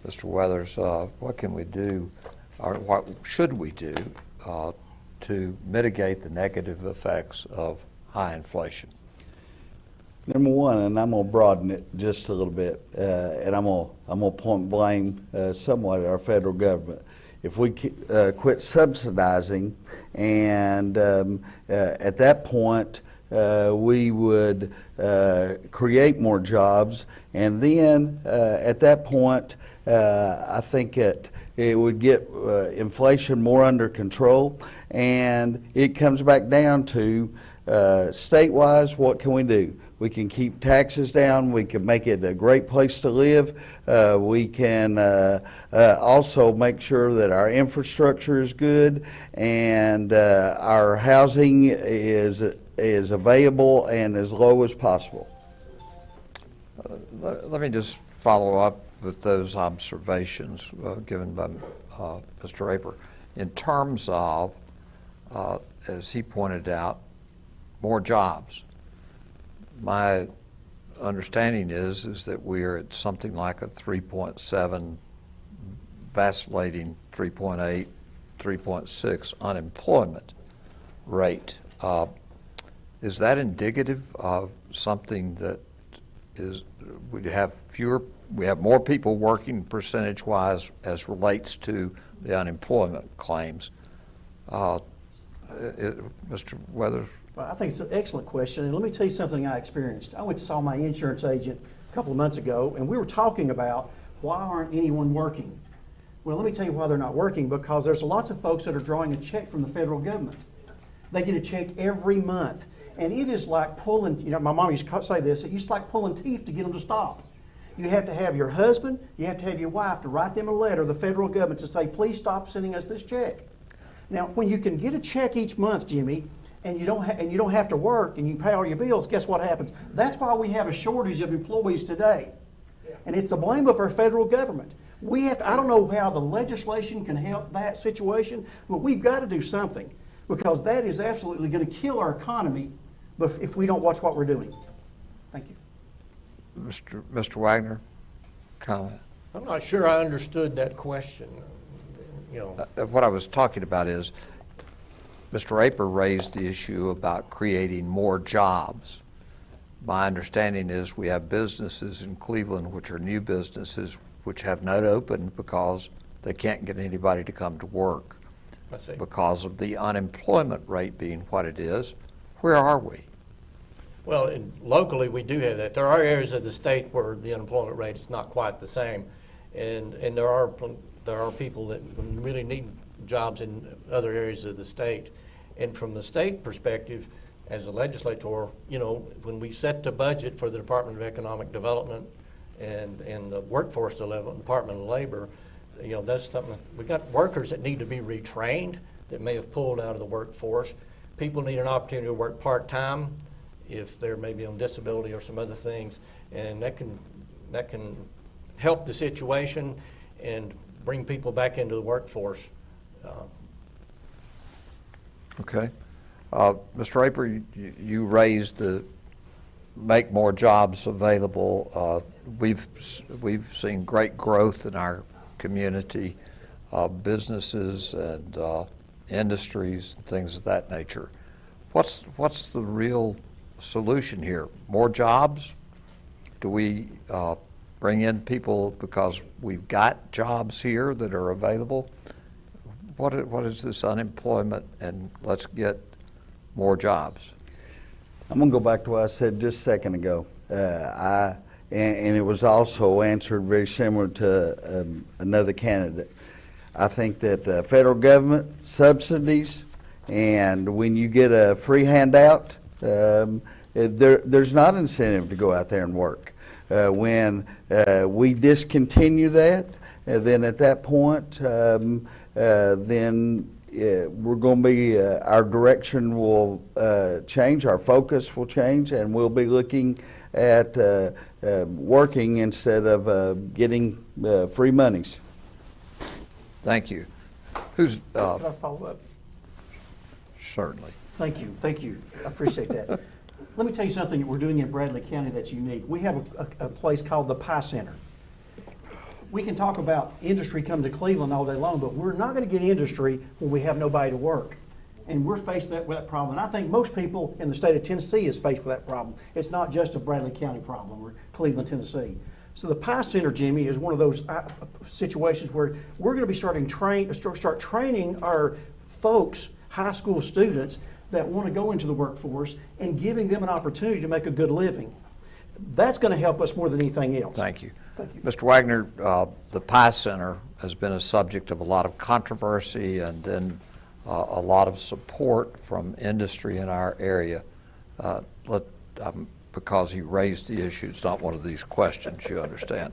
Mr. Weathers? What can we do, or what should we do to mitigate the negative effects of high inflation? Number one, and I'm going to broaden it just a little bit, and I'm going to point blame somewhat at our federal government. If we quit subsidizing, and at that point we would create more jobs, and then at that point I think it would get inflation more under control, and it comes back down to state-wise, what can we do? We can keep taxes down. We can make it a great place to live. We can also make sure that our infrastructure is good and our housing is available and as low as possible. Let me just follow up with those observations given by Mr. Raper. In terms of, as he pointed out, more jobs. My understanding is that we are at something like a 3.7, vacillating 3.8, 3.6 unemployment rate. Is that indicative of something that is, we have more people working percentage-wise as relates to the unemployment claims? Mr. Weathers? Well, I think it's an excellent question, and let me tell you something I experienced. I went to saw my insurance agent a couple of months ago, and we were talking about why aren't anyone working? Well, let me tell you why they're not working, because there's lots of folks that are drawing a check from the federal government. They get a check every month, and it is like pulling, my mom used to say this, it's like pulling teeth to get them to stop. You have to have your husband, you have to have your wife to write them a letter, the federal government, to say, please stop sending us this check. Now, when you can get a check each month, Jimmy, and you don't have to work and you pay all your bills, guess what happens? That's why we have a shortage of employees today. And it's the blame of our federal government. I don't know how the legislation can help that situation, but we've got to do something, because that is absolutely going to kill our economy if we don't watch what we're doing. Thank you. Mr. Wagner, comment? I'm not sure I understood that question. What I was talking about is Mr. Raper raised the issue about creating more jobs. My understanding is we have businesses in Cleveland which are new businesses which have not opened because they can't get anybody to come to work. I see. Because of the unemployment rate being what it is. Where are we? Well, locally we do have that. There are areas of the state where the unemployment rate is not quite the same, and there are people that really need jobs in other areas of the state. And from the state perspective, as a legislator, when we set the budget for the Department of Economic Development and the Workforce Department of Labor, that's something. We got workers that need to be retrained that may have pulled out of the workforce. People need an opportunity to work part-time if they're maybe on disability or some other things, and that can help the situation. And bring people back into the workforce. Okay. Mr. Raper, you raised the make more jobs available. We've seen great growth in our community, businesses and industries, and things of that nature. What's the real solution here? More jobs? Do we bring in people because we've got jobs here that are available? What is this unemployment, and let's get more jobs? I'm going to go back to what I said just a second ago. And it was also answered very similar to another candidate. I think that federal government subsidies, and when you get a free handout, there's not incentive to go out there and work. When we discontinue that, then at that point, then we're going to be, our direction will change, our focus will change, and we'll be looking at working instead of getting free monies. Thank you. Who's, Can I follow up? certainly. Thank you. I appreciate that. Let me tell you something that we're doing in Bradley County that's unique. We have a place called the Pie Center. We can talk about industry coming to Cleveland all day long, but we're not going to get industry when we have nobody to work. And we're faced with that problem. And I think most people in the state of Tennessee is faced with that problem. It's not just a Bradley County problem or Cleveland, Tennessee. So the Pie Center, Jimmy, is one of those situations where we're going to be start training our folks, high school students that want to go into the workforce, and giving them an opportunity to make a good living. That's going to help us more than anything else. Thank you. Thank you. Mr. Wagner, the Pie Center has been a subject of a lot of controversy and then a lot of support from industry in our area. Because he raised the issue, it's not one of these questions, you understand.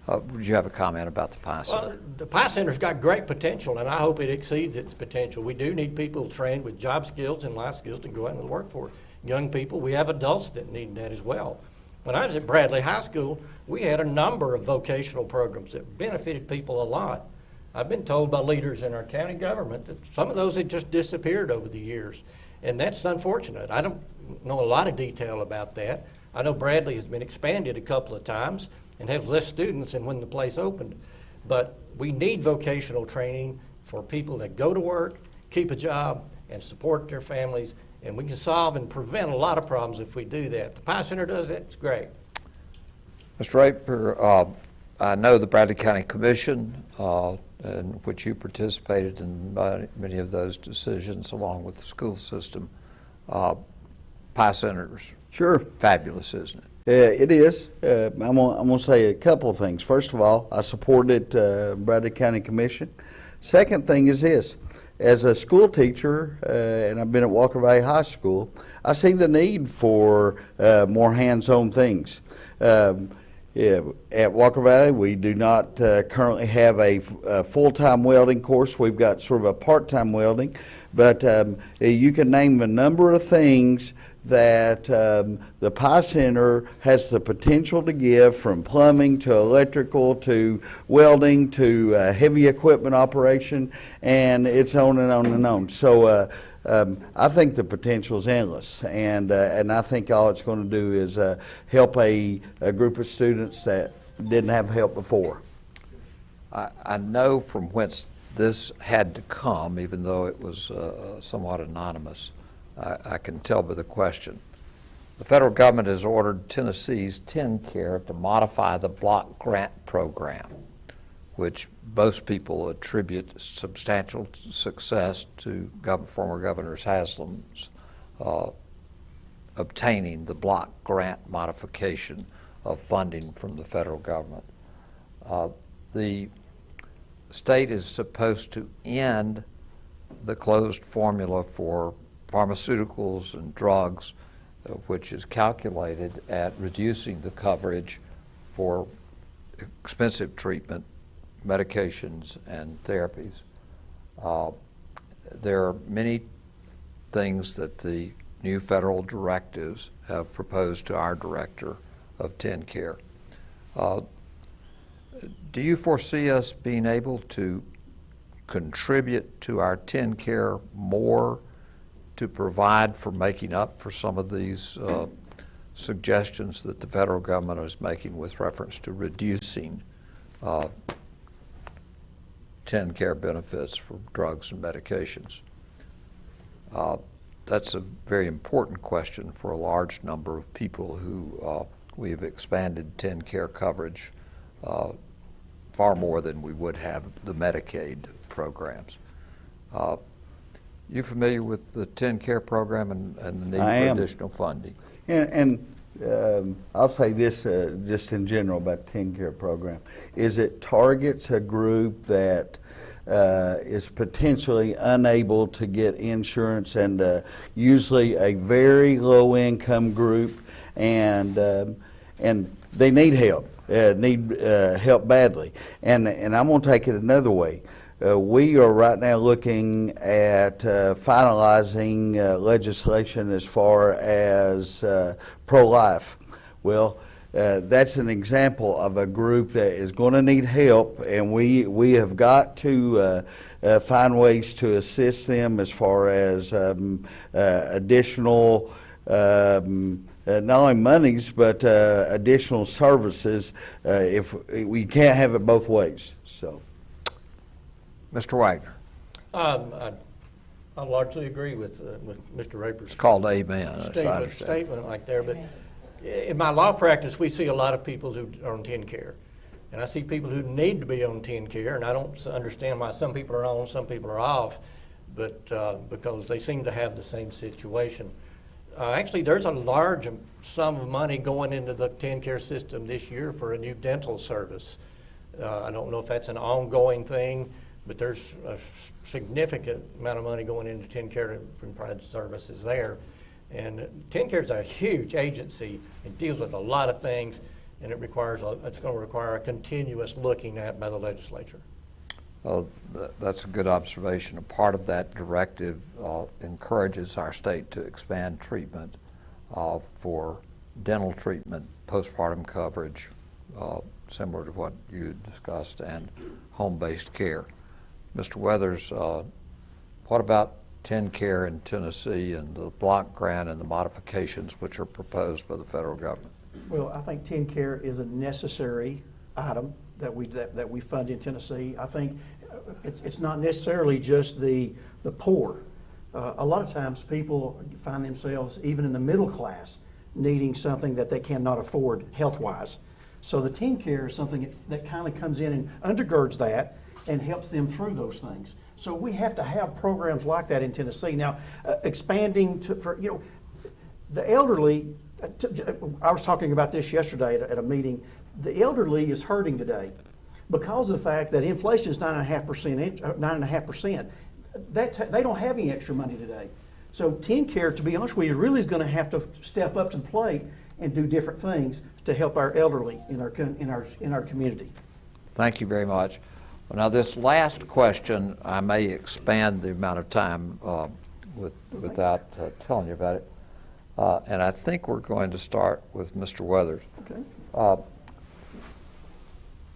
Would you have a comment about the Pie Center? Well, the Pie Center's got great potential, and I hope it exceeds its potential. We do need people trained with job skills and life skills to go out into the workforce. Young people, we have adults that need that as well. When I was at Bradley High School, we had a number of vocational programs that benefited people a lot. I've been told by leaders in our county government that some of those had just disappeared over the years, and that's unfortunate. I don't know a lot of detail about that. I know Bradley has been expanded a couple of times and has less students than when the place opened, but we need vocational training for people that go to work, keep a job, and support their families, and we can solve and prevent a lot of problems if we do that. The Pie Center does that, it's great. Mr. Raper, I know the Bradley County Commission, in which you participated in many of those decisions along with the school system. Pie Center's Sure. fabulous, isn't it? It is. I'm going to say a couple of things. First of all, I supported Bradley County Commission. Second thing is this. As a school teacher, and I've been at Walker Valley High School, I see the need for more hands-on things. At Walker Valley, we do not currently have a full-time welding course. We've got sort of a part-time welding, but you can name a number of things that the Pie Center has the potential to give, from plumbing to electrical to welding to heavy equipment operation, and it's on and on and on. So I think the potential is endless, and I think all it's going to do is help a group of students that didn't have help before. I know from whence this had to come, even though it was somewhat anonymous. I can tell by the question. The federal government has ordered Tennessee's TennCare to modify the block grant program, which most people attribute substantial success to former Governor Haslam's obtaining the block grant modification of funding from the federal government. The state is supposed to end the closed formula for pharmaceuticals and drugs, which is calculated at reducing the coverage for expensive treatment, medications, and therapies. There are many things that the new federal directives have proposed to our director of TennCare. Do you foresee us being able to contribute to our TennCare more to provide for making up for some of these suggestions that the federal government is making with reference to reducing TennCare benefits for drugs and medications? That's a very important question for a large number of people who we have expanded TennCare coverage far more than we would have the Medicaid programs. You familiar with the TennCare program and the need for additional funding? And I'll say this just in general about the TennCare program, is it targets a group that is potentially unable to get insurance, and usually a very low income group, and they need help, help badly. And I'm going to take it another way. We are right now looking at finalizing legislation as far as pro-life. Well, that's an example of a group that is going to need help, and we have got to find ways to assist them as far as additional not only monies but additional services. If we can't have it both ways, so. Mr. Wagner. I largely agree with Mr. Raper's It's called amen, as I understand. statement like there, but in my law practice, we see a lot of people who are on TennCare. And I see people who need to be on TennCare, and I don't understand why some people are on, some people are off, but because they seem to have the same situation. Actually, there's a large sum of money going into the TennCare system this year for a new dental service. I don't know if that's an ongoing thing, but there's a significant amount of money going into TennCare from private services there. And TennCare is a huge agency. It deals with a lot of things, and it's going to require a continuous looking at by the legislature. Well, that's a good observation. A part of that directive encourages our state to expand treatment for dental treatment, postpartum coverage, similar to what you discussed, and home-based care. Mr. Weathers, what about TennCare in Tennessee and the block grant and the modifications which are proposed by the federal government? Well, I think TennCare is a necessary item that we fund in Tennessee. I think it's not necessarily just the poor. A lot of times people find themselves, even in the middle class, needing something that they cannot afford health-wise. So the TennCare is something that kind of comes in and undergirds that and helps them through those things. So we have to have programs like that in Tennessee. Now, expanding for the elderly, I was talking about this yesterday at a meeting. The elderly is hurting today because of the fact that inflation is 9.5%. They don't have any extra money today. So TennCare, to be honest with you, really is going to have to step up to the plate and do different things to help our elderly in our community. Thank you very much. Well, now this last question, I may expand the amount of time without telling you about it. And I think we're going to start with Mr. Weathers. Okay.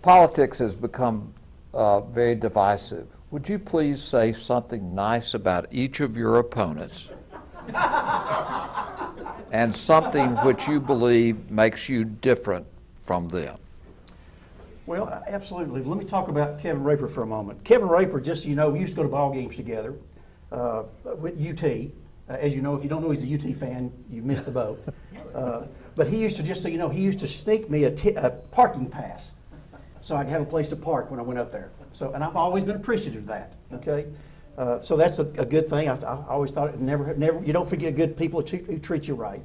Politics has become very divisive. Would you please say something nice about each of your opponents and something which you believe makes you different from them? Well, absolutely. Let me talk about Kevin Raper for a moment. Kevin Raper, just so you know, we used to go to ball games together with UT. As you know, if you don't know he's a UT fan, you've missed the boat. But he used to, just so you know, he used to sneak me a parking pass so I could have a place to park when I went up there. So, and I've always been appreciative of that. Okay, so that's a good thing. I always thought never you don't forget good people who treat you right.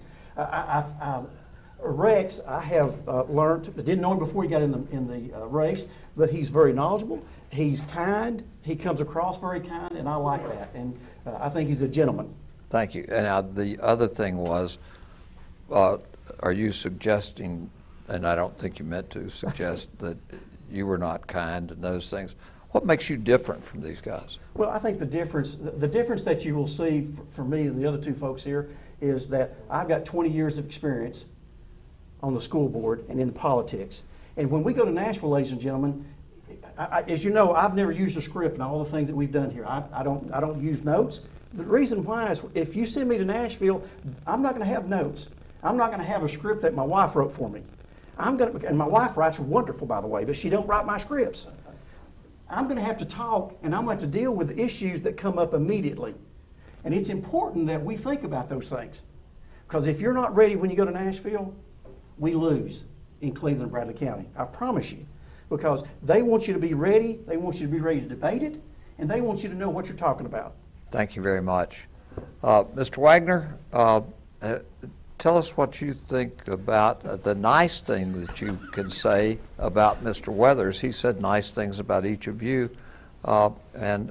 Rex, I have learned, I didn't know him before he got in the race, but he's very knowledgeable. He's kind. He comes across very kind, and I like that. And I think he's a gentleman. Thank you. And now the other thing was, are you suggesting, and I don't think you meant to suggest that you were not kind and those things. What makes you different from these guys? Well, I think the difference that you will see for me and the other two folks here is that I've got 20 years of experience on the school board and in politics. And when we go to Nashville, ladies and gentlemen, as you know, I've never used a script in all the things that we've done here. I don't use notes. The reason why is if you send me to Nashville, I'm not going to have notes. I'm not going to have a script that my wife wrote for me. And my wife writes wonderful, by the way, but she don't write my scripts. I'm going to have to talk, and I'm going to have to deal with issues that come up immediately. And it's important that we think about those things. Because if you're not ready when you go to Nashville, we lose in Cleveland and Bradley County. I promise you. Because they want you to be ready, they want you to be ready to debate it, and they want you to know what you're talking about. Thank you very much. Mr. Wagner, tell us what you think about the nice thing that you can say about Mr. Weathers. He said nice things about each of you and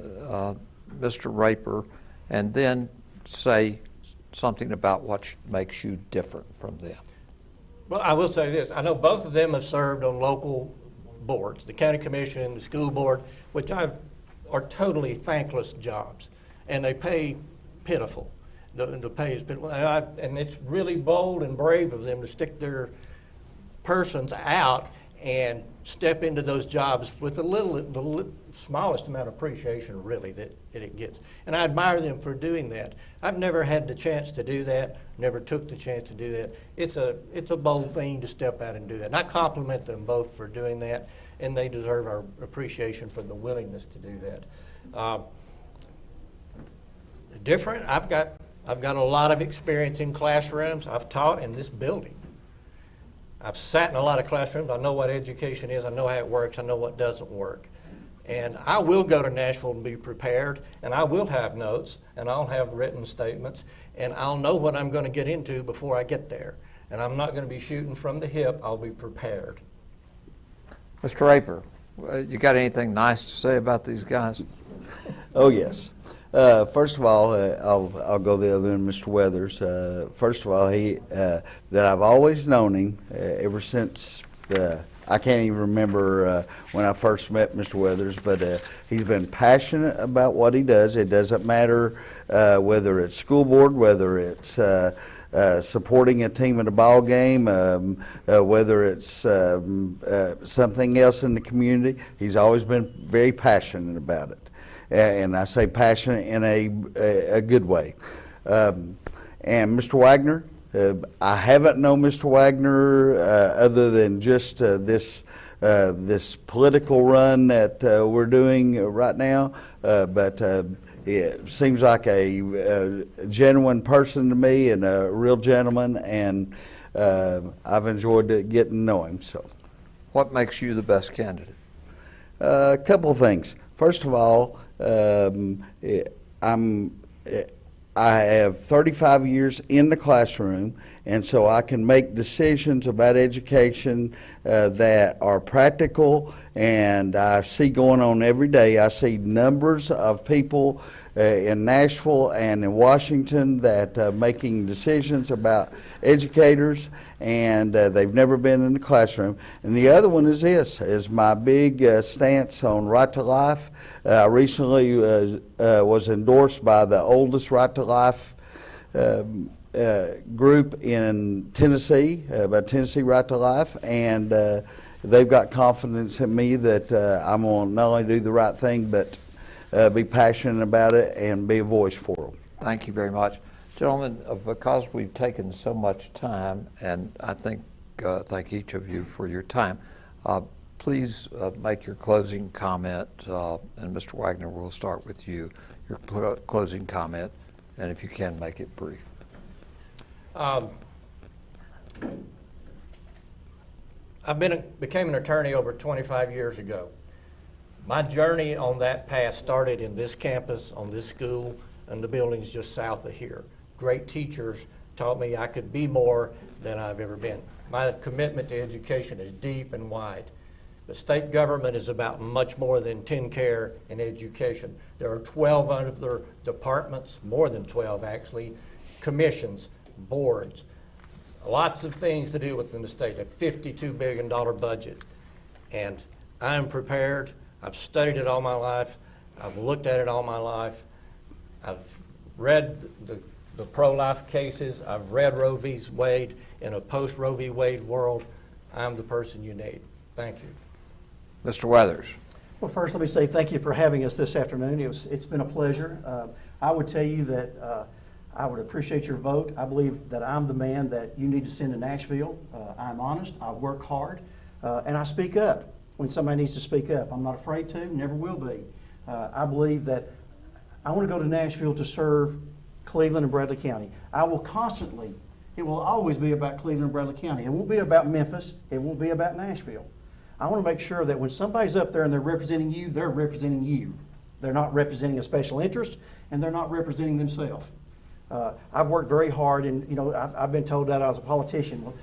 Mr. Raper, and then say something about what makes you different from them. Well, I will say this. I know both of them have served on local boards, the county commission and the school board, which are totally thankless jobs, and they pay pitiful. The pay is pitiful, and it's really bold and brave of them to stick their persons out and step into those jobs with the smallest amount of appreciation, really, that it gets. And I admire them for doing that. I've never had the chance to do that, never took the chance to do that. It's a bold thing to step out and do that. And I compliment them both for doing that, and they deserve our appreciation for the willingness to do that. Different, I've got a lot of experience in classrooms. I've taught in this building. I've sat in a lot of classrooms. I know what education is. I know how it works. I know what doesn't work. And I will go to Nashville and be prepared, and I will have notes, and I'll have written statements, and I'll know what I'm going to get into before I get there. And I'm not going to be shooting from the hip. I'll be prepared. Mr. Raper, you got anything nice to say about these guys? Oh, yes. First of all, I'll go the other than Mr. Weathers. First of all, that I've always known him ever since, I can't even remember when I first met Mr. Weathers, but he's been passionate about what he does. It doesn't matter whether it's school board, whether it's supporting a team at a ball game, whether it's something else in the community. He's always been very passionate about it. And I say passionate in a good way. And Mr. Wagner, I haven't known Mr. Wagner other than just this political run that we're doing right now, but it seems like a genuine person to me and a real gentleman, and I've enjoyed getting to know him. So, What makes you the best candidate? A couple of things. First of all, I have 35 years in the classroom, and so I can make decisions about education that are practical, and I see going on every day. I see numbers of people in Nashville and in Washington that making decisions about educators, and they've never been in the classroom. And the other one is this, is my big stance on right to life. I recently was endorsed by the oldest right to life group in Tennessee, by Tennessee Right to Life, and they've got confidence in me that I'm going to not only do the right thing, but be passionate about it and be a voice for them. Thank you very much. Gentlemen, because we've taken so much time, and I thank each of you for your time, please make your closing comment, and Mr. Wagner, we'll start with you, your closing comment, and if you can, make it brief. I became an attorney over 25 years ago. My journey on that path started in this campus, on this school, and the buildings just south of here. Great teachers taught me I could be more than I've ever been. My commitment to education is deep and wide. The state government is about much more than TennCare and education. There are 12 other departments, more than 12 actually, commissions, boards, lots of things to do within the state, a $52 billion budget. And I'm prepared. I've studied it all my life. I've looked at it all my life. I've read the pro-life cases. I've read Roe v. Wade. In a post-Roe v. Wade world, I'm the person you need. Thank you. Mr. Weathers. Well, first, let me say thank you for having us this afternoon. It's been a pleasure. I would tell you that I would appreciate your vote. I believe that I'm the man that you need to send to Nashville. I'm honest, I work hard, and I speak up when somebody needs to speak up. I'm not afraid to, never will be. I believe that I want to go to Nashville to serve Cleveland and Bradley County. I will constantly, it will always be about Cleveland and Bradley County. It won't be about Memphis. It won't be about Nashville. I want to make sure that when somebody's up there and they're representing you, they're representing you. They're not representing a special interest, and they're not representing themselves. I've worked very hard, and I've been told that I was a politician. Well,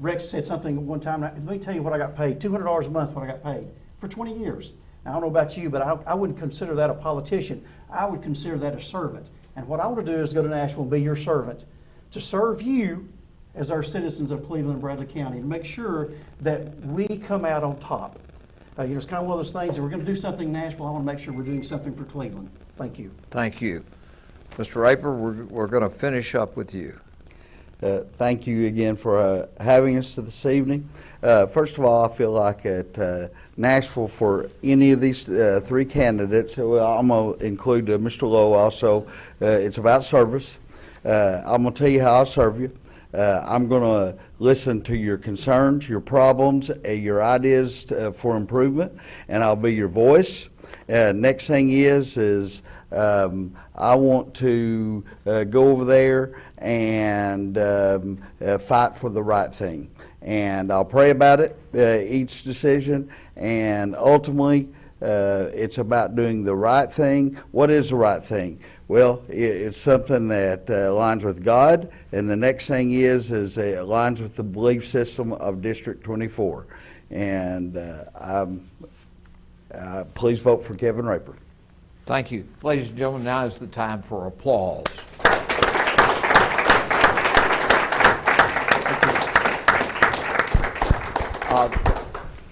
Rex said something one time. Let me tell you what I got paid. $200 a month. What I got paid for 20 years. Now, I don't know about you, but I wouldn't consider that a politician. I would consider that a servant. And what I want to do is go to Nashville and be your servant, to serve you as our citizens of Cleveland and Bradley County, to make sure that we come out on top. It's kind of one of those things that we're going to do something in Nashville. I want to make sure we're doing something for Cleveland. Thank you. Thank you. Mr. Raper, we're going to finish up with you. Thank you again for having us this evening. First of all, I feel like at Nashville, for any of these three candidates, I'm going to include Mr. Lowe also, it's about service. I'm going to tell you how I'll serve you. I'm going to listen to your concerns, your problems, your ideas for improvement, and I'll be your voice. Next thing is I want to go over there and fight for the right thing. And I'll pray about it, each decision, and ultimately it's about doing the right thing. What is the right thing? Well, it's something that aligns with God, and the next thing is it aligns with the belief system of District 24. And please vote for Kevin Raper. Thank you. Ladies and gentlemen, now is the time for applause.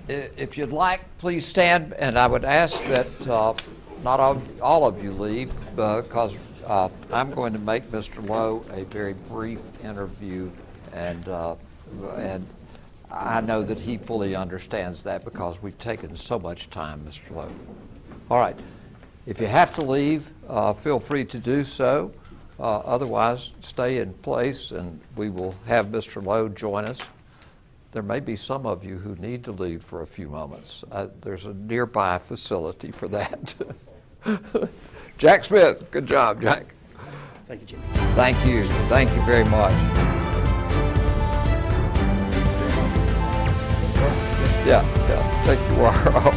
If you'd like, please stand, and I would ask that not all of you leave, because I'm going to make Mr. Lowe a very brief interview, and I know that he fully understands that because we've taken so much time, Mr. Lowe. All right. If you have to leave, feel free to do so. Otherwise, stay in place, and we will have Mr. Lowe join us. There may be some of you who need to leave for a few moments. There's a nearby facility for that. Jack Smith, good job, Jack. Thank you, Jim. Thank you. Thank you very much. Yeah, take your wire off.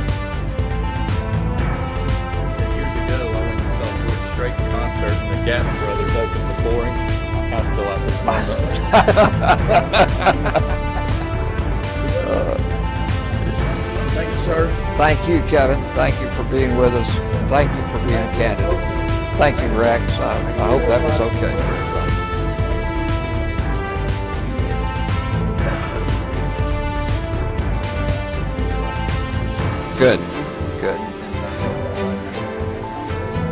Years ago, I went and saw George Strait in concert, and the Gavin brothers opened before him. I kind of feel like this my brother. Thank you, sir. Thank you, Kevin. Thank you for being with us. Thank you for being a candidate. Thank you, Rex. I hope that was okay for everybody. Good.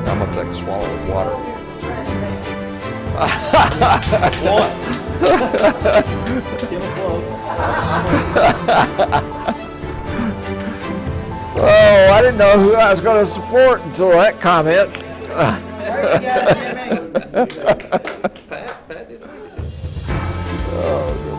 I'm going to take a swallow of water. Oh, I didn't know who I was going to support until that comment. Oh, goodness.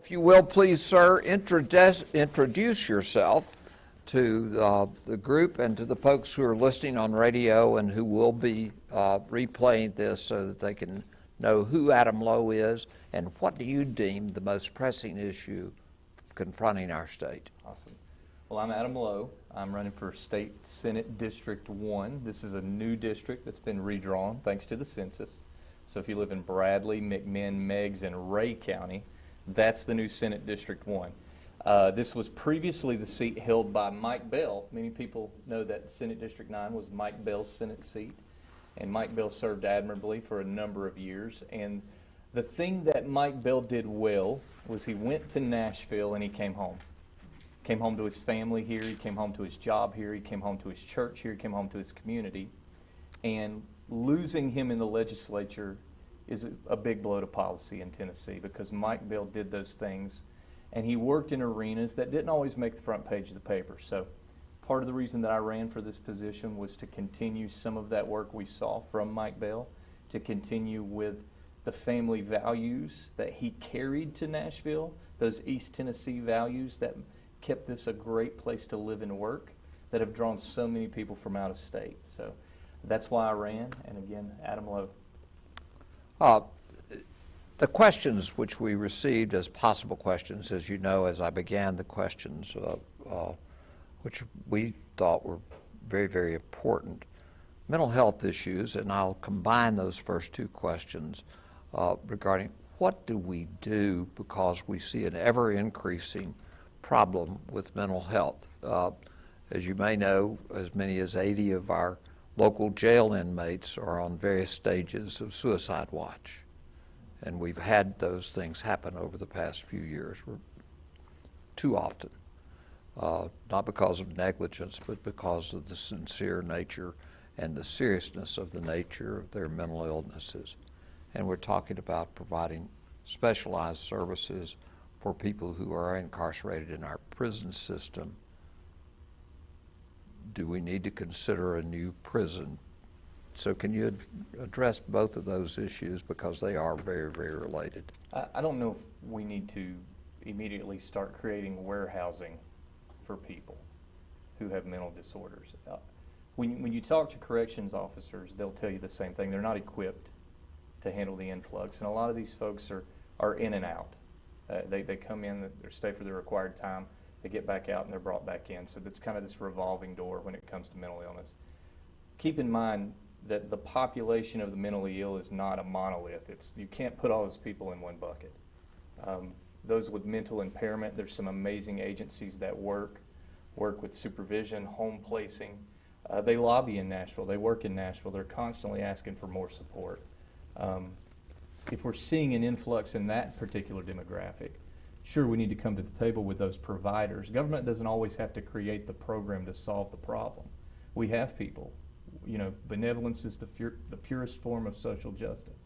If you will, please, sir, introduce yourself to the group and to the folks who are listening on radio and who will be replaying this so that they can know who Adam Lowe is and what do you deem the most pressing issue confronting our state. Awesome. Well, I'm Adam Lowe. I'm running for State Senate District 1. This is a new district that's been redrawn thanks to the census. So if you live in Bradley, McMinn, Meigs, and Ray County, that's the new Senate District 1. This was previously the seat held by Mike Bell. Many people know that Senate District 9 was Mike Bell's Senate seat, and Mike Bell served admirably for a number of years. And the thing that Mike Bell did well was he went to Nashville and he came home. Came home to his family here, he came home to his job here, he came home to his church here, he came home to his community. And losing him in the legislature is a big blow to policy in Tennessee, because Mike Bell did those things, and he worked in arenas that didn't always make the front page of the paper. So part of the reason that I ran for this position was to continue some of that work we saw from Mike Bell, to continue with the family values that he carried to Nashville, those East Tennessee values that kept this a great place to live and work, that have drawn so many people from out of state. So that's why I ran, and again, Adam Lowe. The questions which we received as possible questions, as you know, as I began the questions, which we thought were very, very important. Mental health issues, and I'll combine those first two questions regarding what do we do, because we see an ever-increasing problem with mental health. As you may know, as many as 80 of our local jail inmates are on various stages of suicide watch. And we've had those things happen over the past few years too often, not because of negligence, but because of the sincere nature and the seriousness of the nature of their mental illnesses. And we're talking about providing specialized services for people who are incarcerated in our prison system. Do we need to consider a new prison? So can you address both of those issues, because they are very, very related? I don't know if we need to immediately start creating warehousing for people who have mental disorders. When you talk to corrections officers, they'll tell you the same thing. They're not equipped to handle the influx, and a lot of these folks are in and out. They come in, they stay for the required time, they get back out, and they're brought back in. So it's kind of this revolving door when it comes to mental illness. Keep in mind that the population of the mentally ill is not a monolith. You can't put all those people in one bucket. Those with mental impairment, there's some amazing agencies that work with supervision, home placing. They lobby in Nashville, they work in Nashville, they're constantly asking for more support. If we're seeing an influx in that particular demographic, sure, we need to come to the table with those providers. Government doesn't always have to create the program to solve the problem. We have people. You know, benevolence is the purest form of social justice.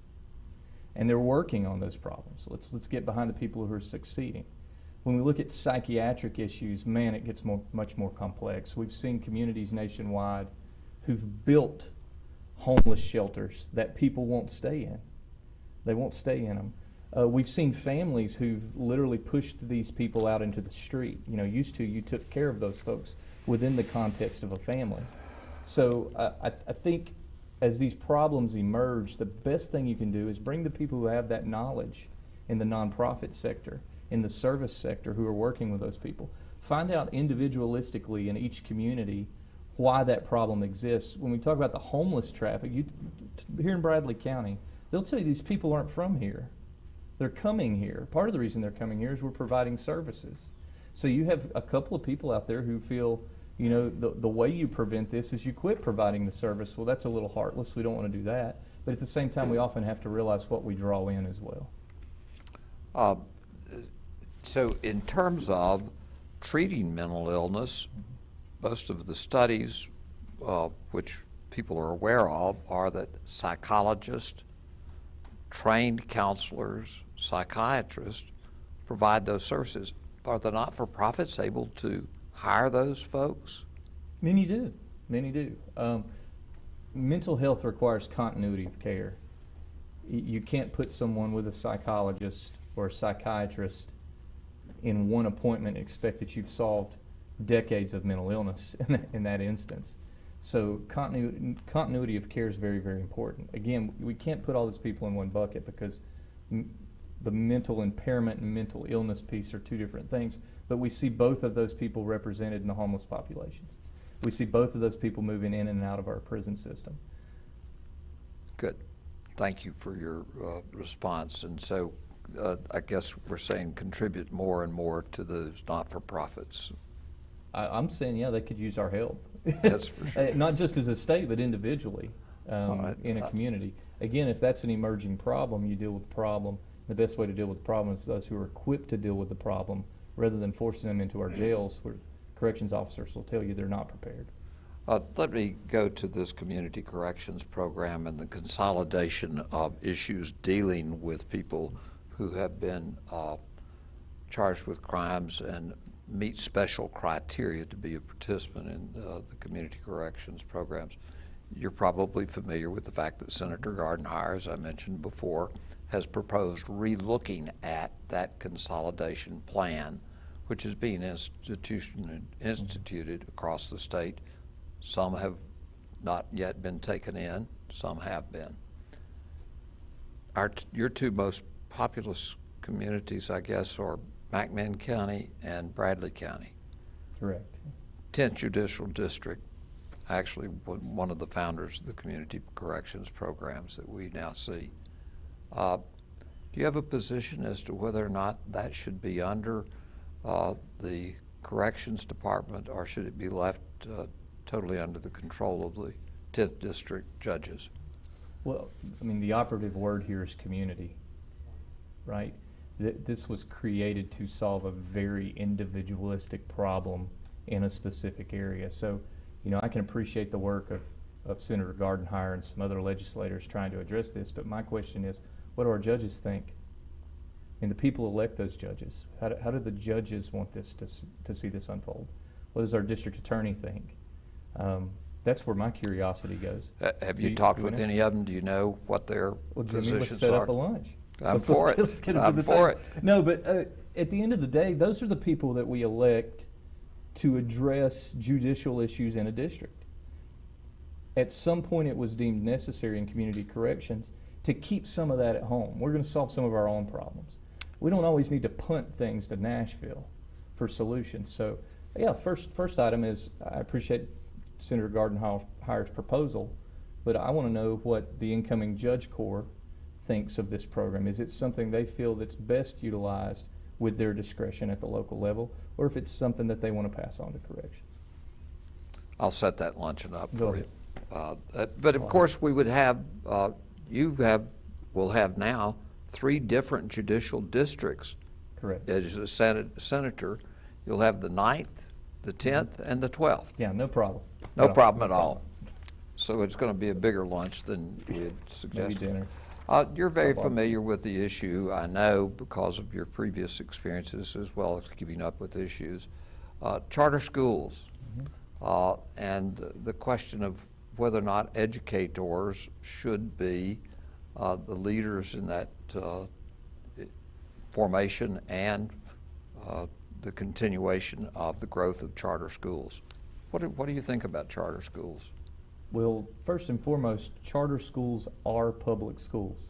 And they're working on those problems. Let's get behind the people who are succeeding. When we look at psychiatric issues, man, it gets much more complex. We've seen communities nationwide who've built homeless shelters that people won't stay in. They won't stay in them. We've seen families who've literally pushed these people out into the street. You know, you took care of those folks within the context of a family. So I think as these problems emerge, the best thing you can do is bring the people who have that knowledge in the nonprofit sector, in the service sector, who are working with those people. Find out individualistically in each community why that problem exists. When we talk about the homeless traffic, here in Bradley County, they'll tell you these people aren't from here. They're coming here. Part of the reason they're coming here is we're providing services. So you have a couple of people out there who feel, you know, the way you prevent this is you quit providing the service. Well, that's a little heartless. We don't want to do that. But at the same time, we often have to realize what we draw in as well. So in terms of treating mental illness, most of the studies which people are aware of are that psychologists, trained counselors, psychiatrists provide those services. Are the not-for-profits able to hire those folks? Many do. Many do. Mental health requires continuity of care. You can't put someone with a psychologist or a psychiatrist in one appointment and expect that you've solved decades of mental illness in that instance. So continuity of care is very, very important. Again, we can't put all these people in one bucket, because the mental impairment and mental illness piece are two different things. But we see both of those people represented in the homeless populations. We see both of those people moving in and out of our prison system. Good. thank you for your response. And so I guess we're saying contribute more and more to those not-for-profits. I'm saying, yeah, they could use our help. That's for sure. Not just as a state, but individually right. in a community. Again, if that's an emerging problem, you deal with the problem. The best way to deal with the problem is those who are equipped to deal with the problem, rather than forcing them into our jails where corrections officers will tell you they're not prepared. Let me go to this community corrections program and the consolidation of issues dealing with people who have been charged with crimes and meet special criteria to be a participant in the community corrections programs. You're probably familiar with the fact that Senator Gardenhire, as I mentioned before, has proposed re-looking at that consolidation plan, which is being instituted across the state. Some have not yet been taken in, some have been. Your two most populous communities, I guess, are McMinn County and Bradley County. Correct. 10th Judicial District, actually one of the founders of the community corrections programs that we now see. Do you have a position as to whether or not that should be under the corrections department, or should it be left totally under the control of the 10th District judges? Well, I mean, the operative word here is community, right? This was created to solve a very individualistic problem in a specific area. So, you know, I can appreciate the work of Senator Gardenhire and some other legislators trying to address this, but my question is, what do our judges think? And the people elect those judges. How do the judges want this to see this unfold? What does our district attorney think? That's where my curiosity goes. Have you talked with any of them? Do you know what their Well, Jimmy, positions let's set are? up a lunch. I'm for it. Let's get I'm into the for thing. it. No, but at the end of the day, those are the people that we elect to address judicial issues in a district. At some point, it was deemed necessary in community corrections to keep some of that at home. We're going to solve some of our own problems. We don't always need to punt things to Nashville for solutions. So, yeah, first item is I appreciate Senator Gardenhire's proposal, but I want to know what the incoming Judge Corps thinks of this program. Is it something they feel that's best utilized with their discretion at the local level, or if it's something that they want to pass on to corrections? I'll set that luncheon up Go for you. ahead. But of course, we would have, will have now 3 different judicial districts. Correct. As a senator, you'll have the 9th, the 10th, and the 12th. Yeah, no problem. No problem at all. So it's going to be a bigger lunch than we had Maybe suggested. dinner. You're very familiar with the issue, I know, because of your previous experiences as well as keeping up with issues. Charter schools, and the question of whether or not educators should be the leaders in that formation and the continuation of the growth of charter schools. What do you think about charter schools? Well, first and foremost, charter schools are public schools.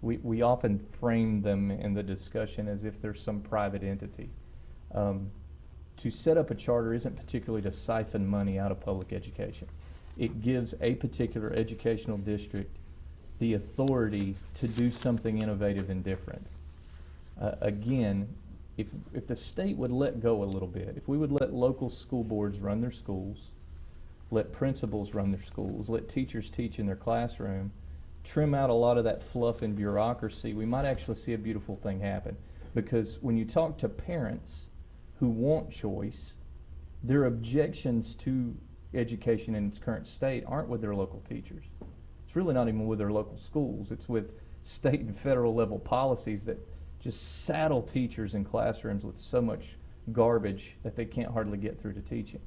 We often frame them in the discussion as if they're some private entity. To set up a charter isn't particularly to siphon money out of public education. It gives a particular educational district the authority to do something innovative and different. Again, if the state would let go a little bit, if we would let local school boards run their schools, let principals run their schools, let teachers teach in their classroom, trim out a lot of that fluff and bureaucracy, we might actually see a beautiful thing happen. Because when you talk to parents who want choice, their objections to education in its current state aren't with their local teachers. It's really not even with their local schools. It's with state and federal level policies that just saddle teachers in classrooms with so much garbage that they can't hardly get through to teaching.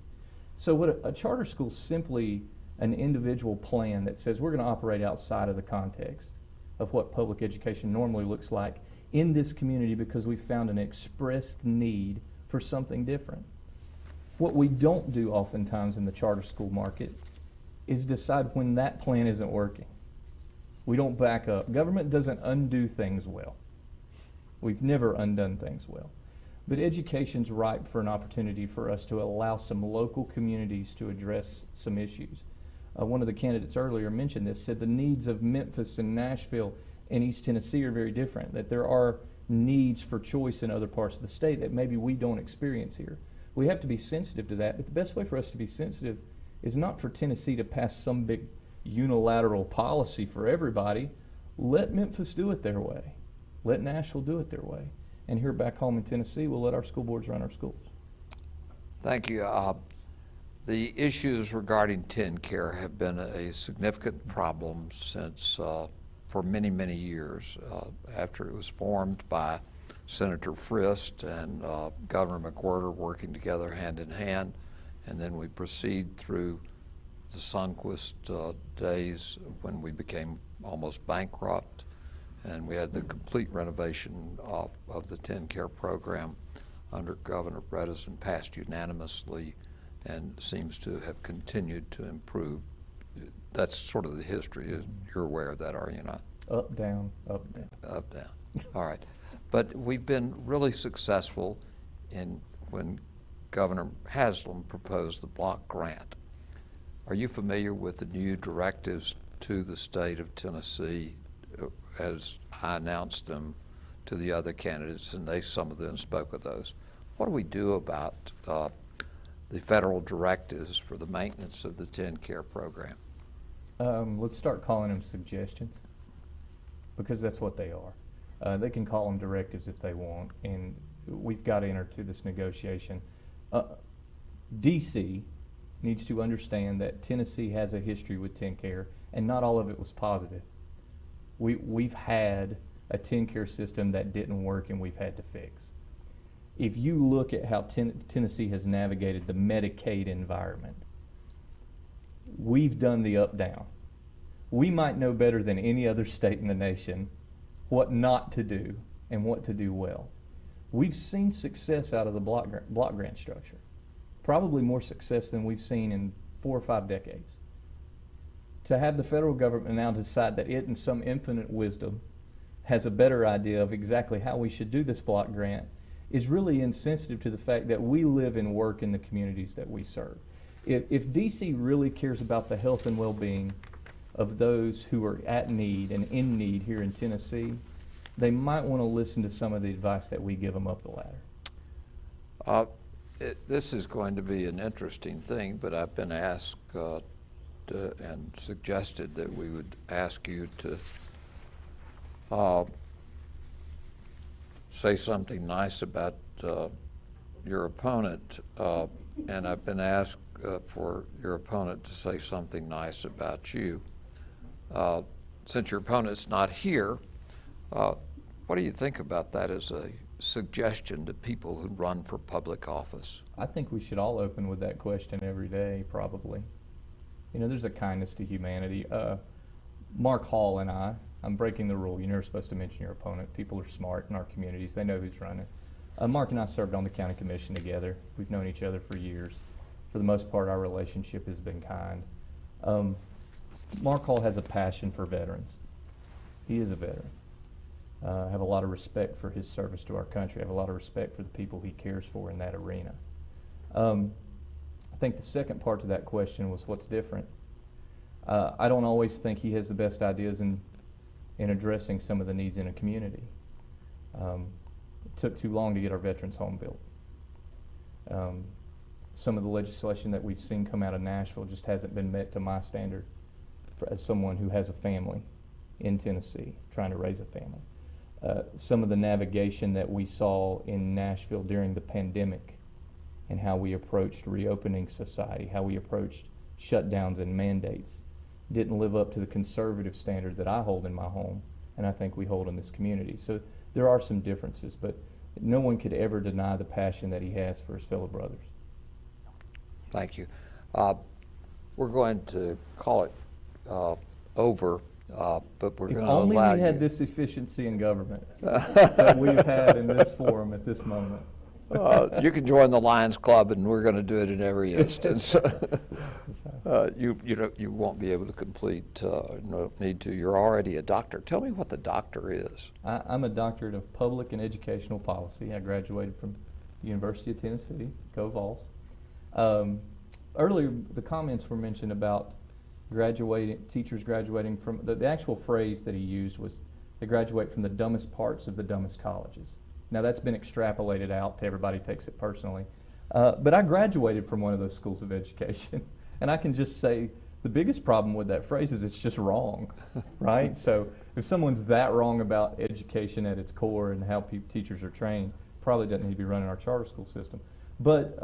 So what a charter school is simply an individual plan that says we're going to operate outside of the context of what public education normally looks like in this community because we found an expressed need for something different. What we don't do oftentimes in the charter school market is decide when that plan isn't working. We don't back up. Government doesn't undo things well. We've never undone things well. But education's ripe for an opportunity for us to allow some local communities to address some issues. one of the candidates earlier mentioned this, said the needs of Memphis and Nashville and East Tennessee are very different, that there are needs for choice in other parts of the state that maybe we don't experience here. We have to be sensitive to that, but the best way for us to be sensitive is not for Tennessee to pass some big unilateral policy for everybody. Let Memphis do it their way. Let Nashville do it their way. And here back home in Tennessee, we'll let our school boards run our schools. Thank you. The issues regarding TennCare have been a significant problem since for many, many years. After it was formed by Senator Frist and Governor McWhorter working together hand in hand, and then we proceed through the Sundquist days when we became almost bankrupt, and we had the complete renovation of the TennCare program under Governor Bredesen, passed unanimously and seems to have continued to improve. That's sort of the history. You're aware of that, are you not? Up, down, up, down. Up, down. All right. But we've been really successful in when Governor Haslam proposed the block grant. Are you familiar with the new directives to the state of Tennessee as I announced them to the other candidates, and some of them spoke of those? What do we do about the federal directives for the maintenance of the TennCare program? Let's start calling them suggestions, because that's what they are. They can call them directives if they want, and we've got to enter to this negotiation. DC needs to understand that Tennessee has a history with TennCare, and not all of it was positive. We've had a TennCare system that didn't work and we've had to fix. If you look at how Tennessee has navigated the Medicaid environment, we've done the up-down. We might know better than any other state in the nation what not to do and what to do well. We've seen success out of the block grant structure, probably more success than we've seen in 4 or 5 decades. To have the federal government now decide that it, in some infinite wisdom, has a better idea of exactly how we should do this block grant is really insensitive to the fact that we live and work in the communities that we serve. If DC really cares about the health and well-being of those who are at need and in need here in Tennessee, they might want to listen to some of the advice that we give them up the ladder. This is going to be an interesting thing, but I've been asked and suggested that we would ask you to say something nice about your opponent, and I've been asked for your opponent to say something nice about you. Since your opponent's not here, what do you think about that as a suggestion to people who run for public office? I think we should all open with that question every day, probably. You know, there's a kindness to humanity. Mark Hall and I'm breaking the rule. You're never supposed to mention your opponent. People are smart in our communities. They know who's running. Mark and I served on the county commission together. We've known each other for years. For the most part, our relationship has been kind. Mark Hall has a passion for veterans. He is a veteran. I have a lot of respect for his service to our country. I have a lot of respect for the people he cares for in that arena. I think the second part to that question was what's different. I don't always think he has the best ideas in addressing some of the needs in a community. It took too long to get our veterans home built. Some of the legislation that we've seen come out of Nashville just hasn't been met to my standard as someone who has a family in Tennessee, trying to raise a family. Some of the navigation that we saw in Nashville during the pandemic and how we approached reopening society, how we approached shutdowns and mandates, didn't live up to the conservative standard that I hold in my home and I think we hold in this community. So there are some differences, but no one could ever deny the passion that he has for his fellow brothers. Thank you. We're going to call it over, but we're going to allow you. If only we had this efficiency in government that we've had in this forum at this moment. You can join the Lions Club, and we're going to do it in every instance. You won't be able to complete, no need to. You're already a doctor. Tell me what the doctor is. I'm a doctorate of public and educational policy. I graduated from the University of Tennessee, go Vols. Earlier, the comments were mentioned about teachers graduating from, the actual phrase that he used was, they graduate from the dumbest parts of the dumbest colleges. Now that's been extrapolated out to everybody takes it personally. But I graduated from one of those schools of education. And I can just say the biggest problem with that phrase is it's just wrong, right? So if someone's that wrong about education at its core and how teachers are trained, probably doesn't need to be running our charter school system. But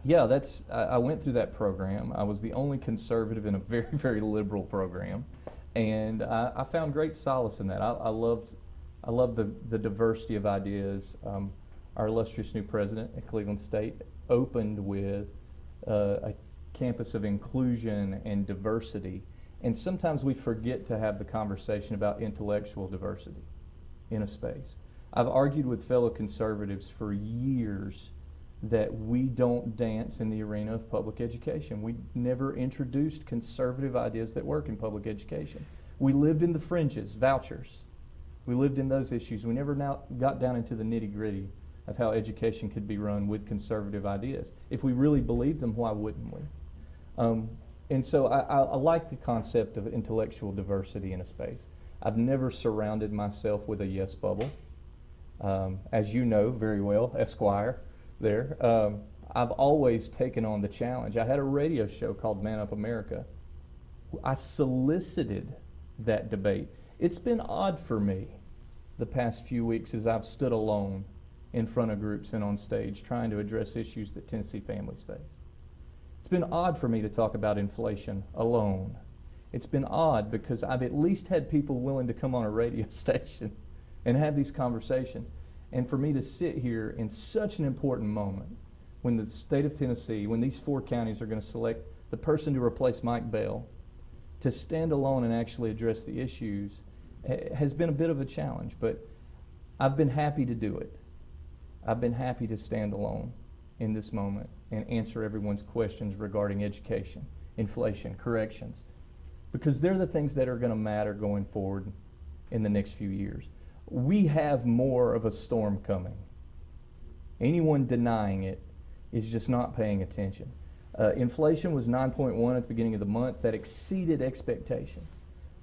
yeah, I went through that program. I was the only conservative in a very, very liberal program. And I found great solace in that. I love the diversity of ideas. Our illustrious new president at Cleveland State opened with a campus of inclusion and diversity. And sometimes we forget to have the conversation about intellectual diversity in a space. I've argued with fellow conservatives for years that we don't dance in the arena of public education. We never introduced conservative ideas that work in public education. We lived in the fringes, vouchers. We lived in those issues. We never got down into the nitty-gritty of how education could be run with conservative ideas. If we really believed them, why wouldn't we? And so I like the concept of intellectual diversity in a space. I've never surrounded myself with a yes bubble. As you know very well, Esquire, there. I've always taken on the challenge. I had a radio show called Man Up America. I solicited that debate. It's been odd for me the past few weeks as I've stood alone in front of groups and on stage trying to address issues that Tennessee families face. It's been odd for me to talk about inflation alone. It's been odd because I've at least had people willing to come on a radio station and have these conversations. And for me to sit here in such an important moment when the state of Tennessee, when these 4 counties are going to select the person to replace Mike Bell, to stand alone and actually address the issues has been a bit of a challenge, but I've been happy to do it. I've been happy to stand alone in this moment and answer everyone's questions regarding education, inflation, corrections, because they're the things that are going to matter going forward in the next few years. We have more of a storm coming. Anyone denying it is just not paying attention. Inflation was 9.1 at the beginning of the month. That exceeded expectation.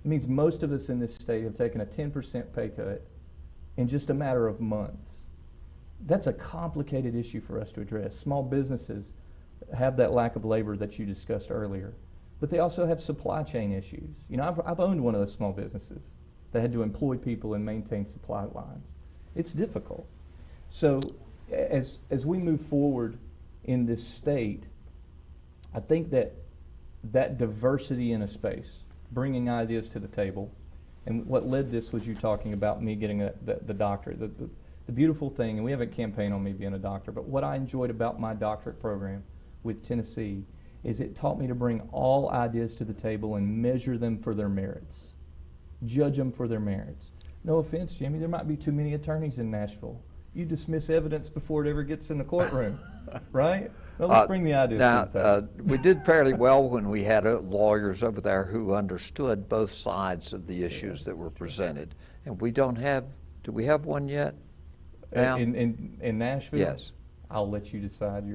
It means most of us in this state have taken a 10% pay cut in just a matter of months. That's a complicated issue for us to address. Small businesses have that lack of labor that you discussed earlier, but they also have supply chain issues. You know, I've owned one of those small businesses that had to employ people and maintain supply lines. It's difficult. So as we move forward in this state, I think that diversity in a space, bringing ideas to the table, and what led this was you talking about me getting the doctorate. The beautiful thing, and we haven't campaigned on me being a doctor, but what I enjoyed about my doctorate program with Tennessee is it taught me to bring all ideas to the table and measure them for their merits. Judge them for their merits. No offense, Jimmy, there might be too many attorneys in Nashville. You dismiss evidence before it ever gets in the courtroom, right? Well, let's bring the ideas to the table. We did fairly well when we had lawyers over there who understood both sides of the issues that were presented. And we don't have, do we have one yet? Now? In Nashville? Yes. I'll let you decide.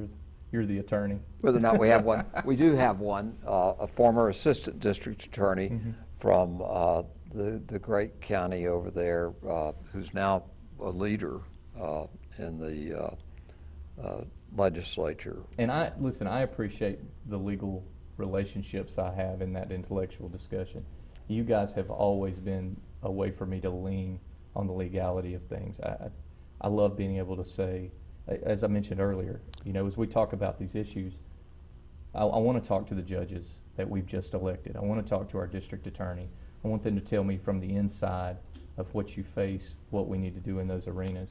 You're the attorney. Whether or not we have one. We do have one, a former assistant district attorney from the great county over there who's now a leader in the legislature. And I appreciate the legal relationships I have in that intellectual discussion. You guys have always been a way for me to lean on the legality of things. I love being able to say, as I mentioned earlier, you know, as we talk about these issues, I want to talk to the judges that we've just elected. I want to talk to our district attorney. I want them to tell me from the inside of what you face, what we need to do in those arenas.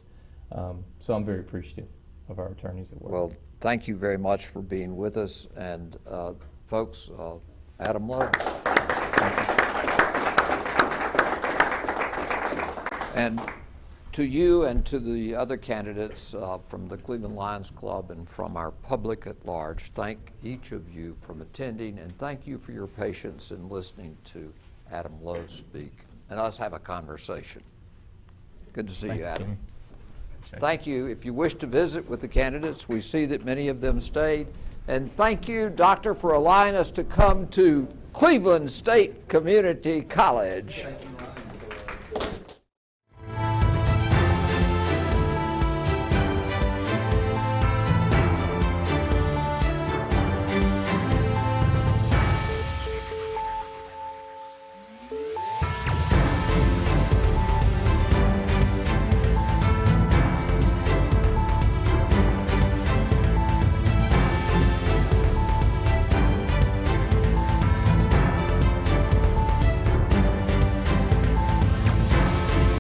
So I'm very appreciative of our attorneys at work. Well, thank you very much for being with us. And folks, Adam Lowe. And to you and to the other candidates from the Cleveland Lions Club and from our public at large, thank each of you for attending, and thank you for your patience in listening to Adam Lowe speak and us have a conversation. Good to see you, Adam. Thank you. If you wish to visit with the candidates, we see that many of them stayed. And thank you, Doctor, for allowing us to come to Cleveland State Community College. Thank you, Ron.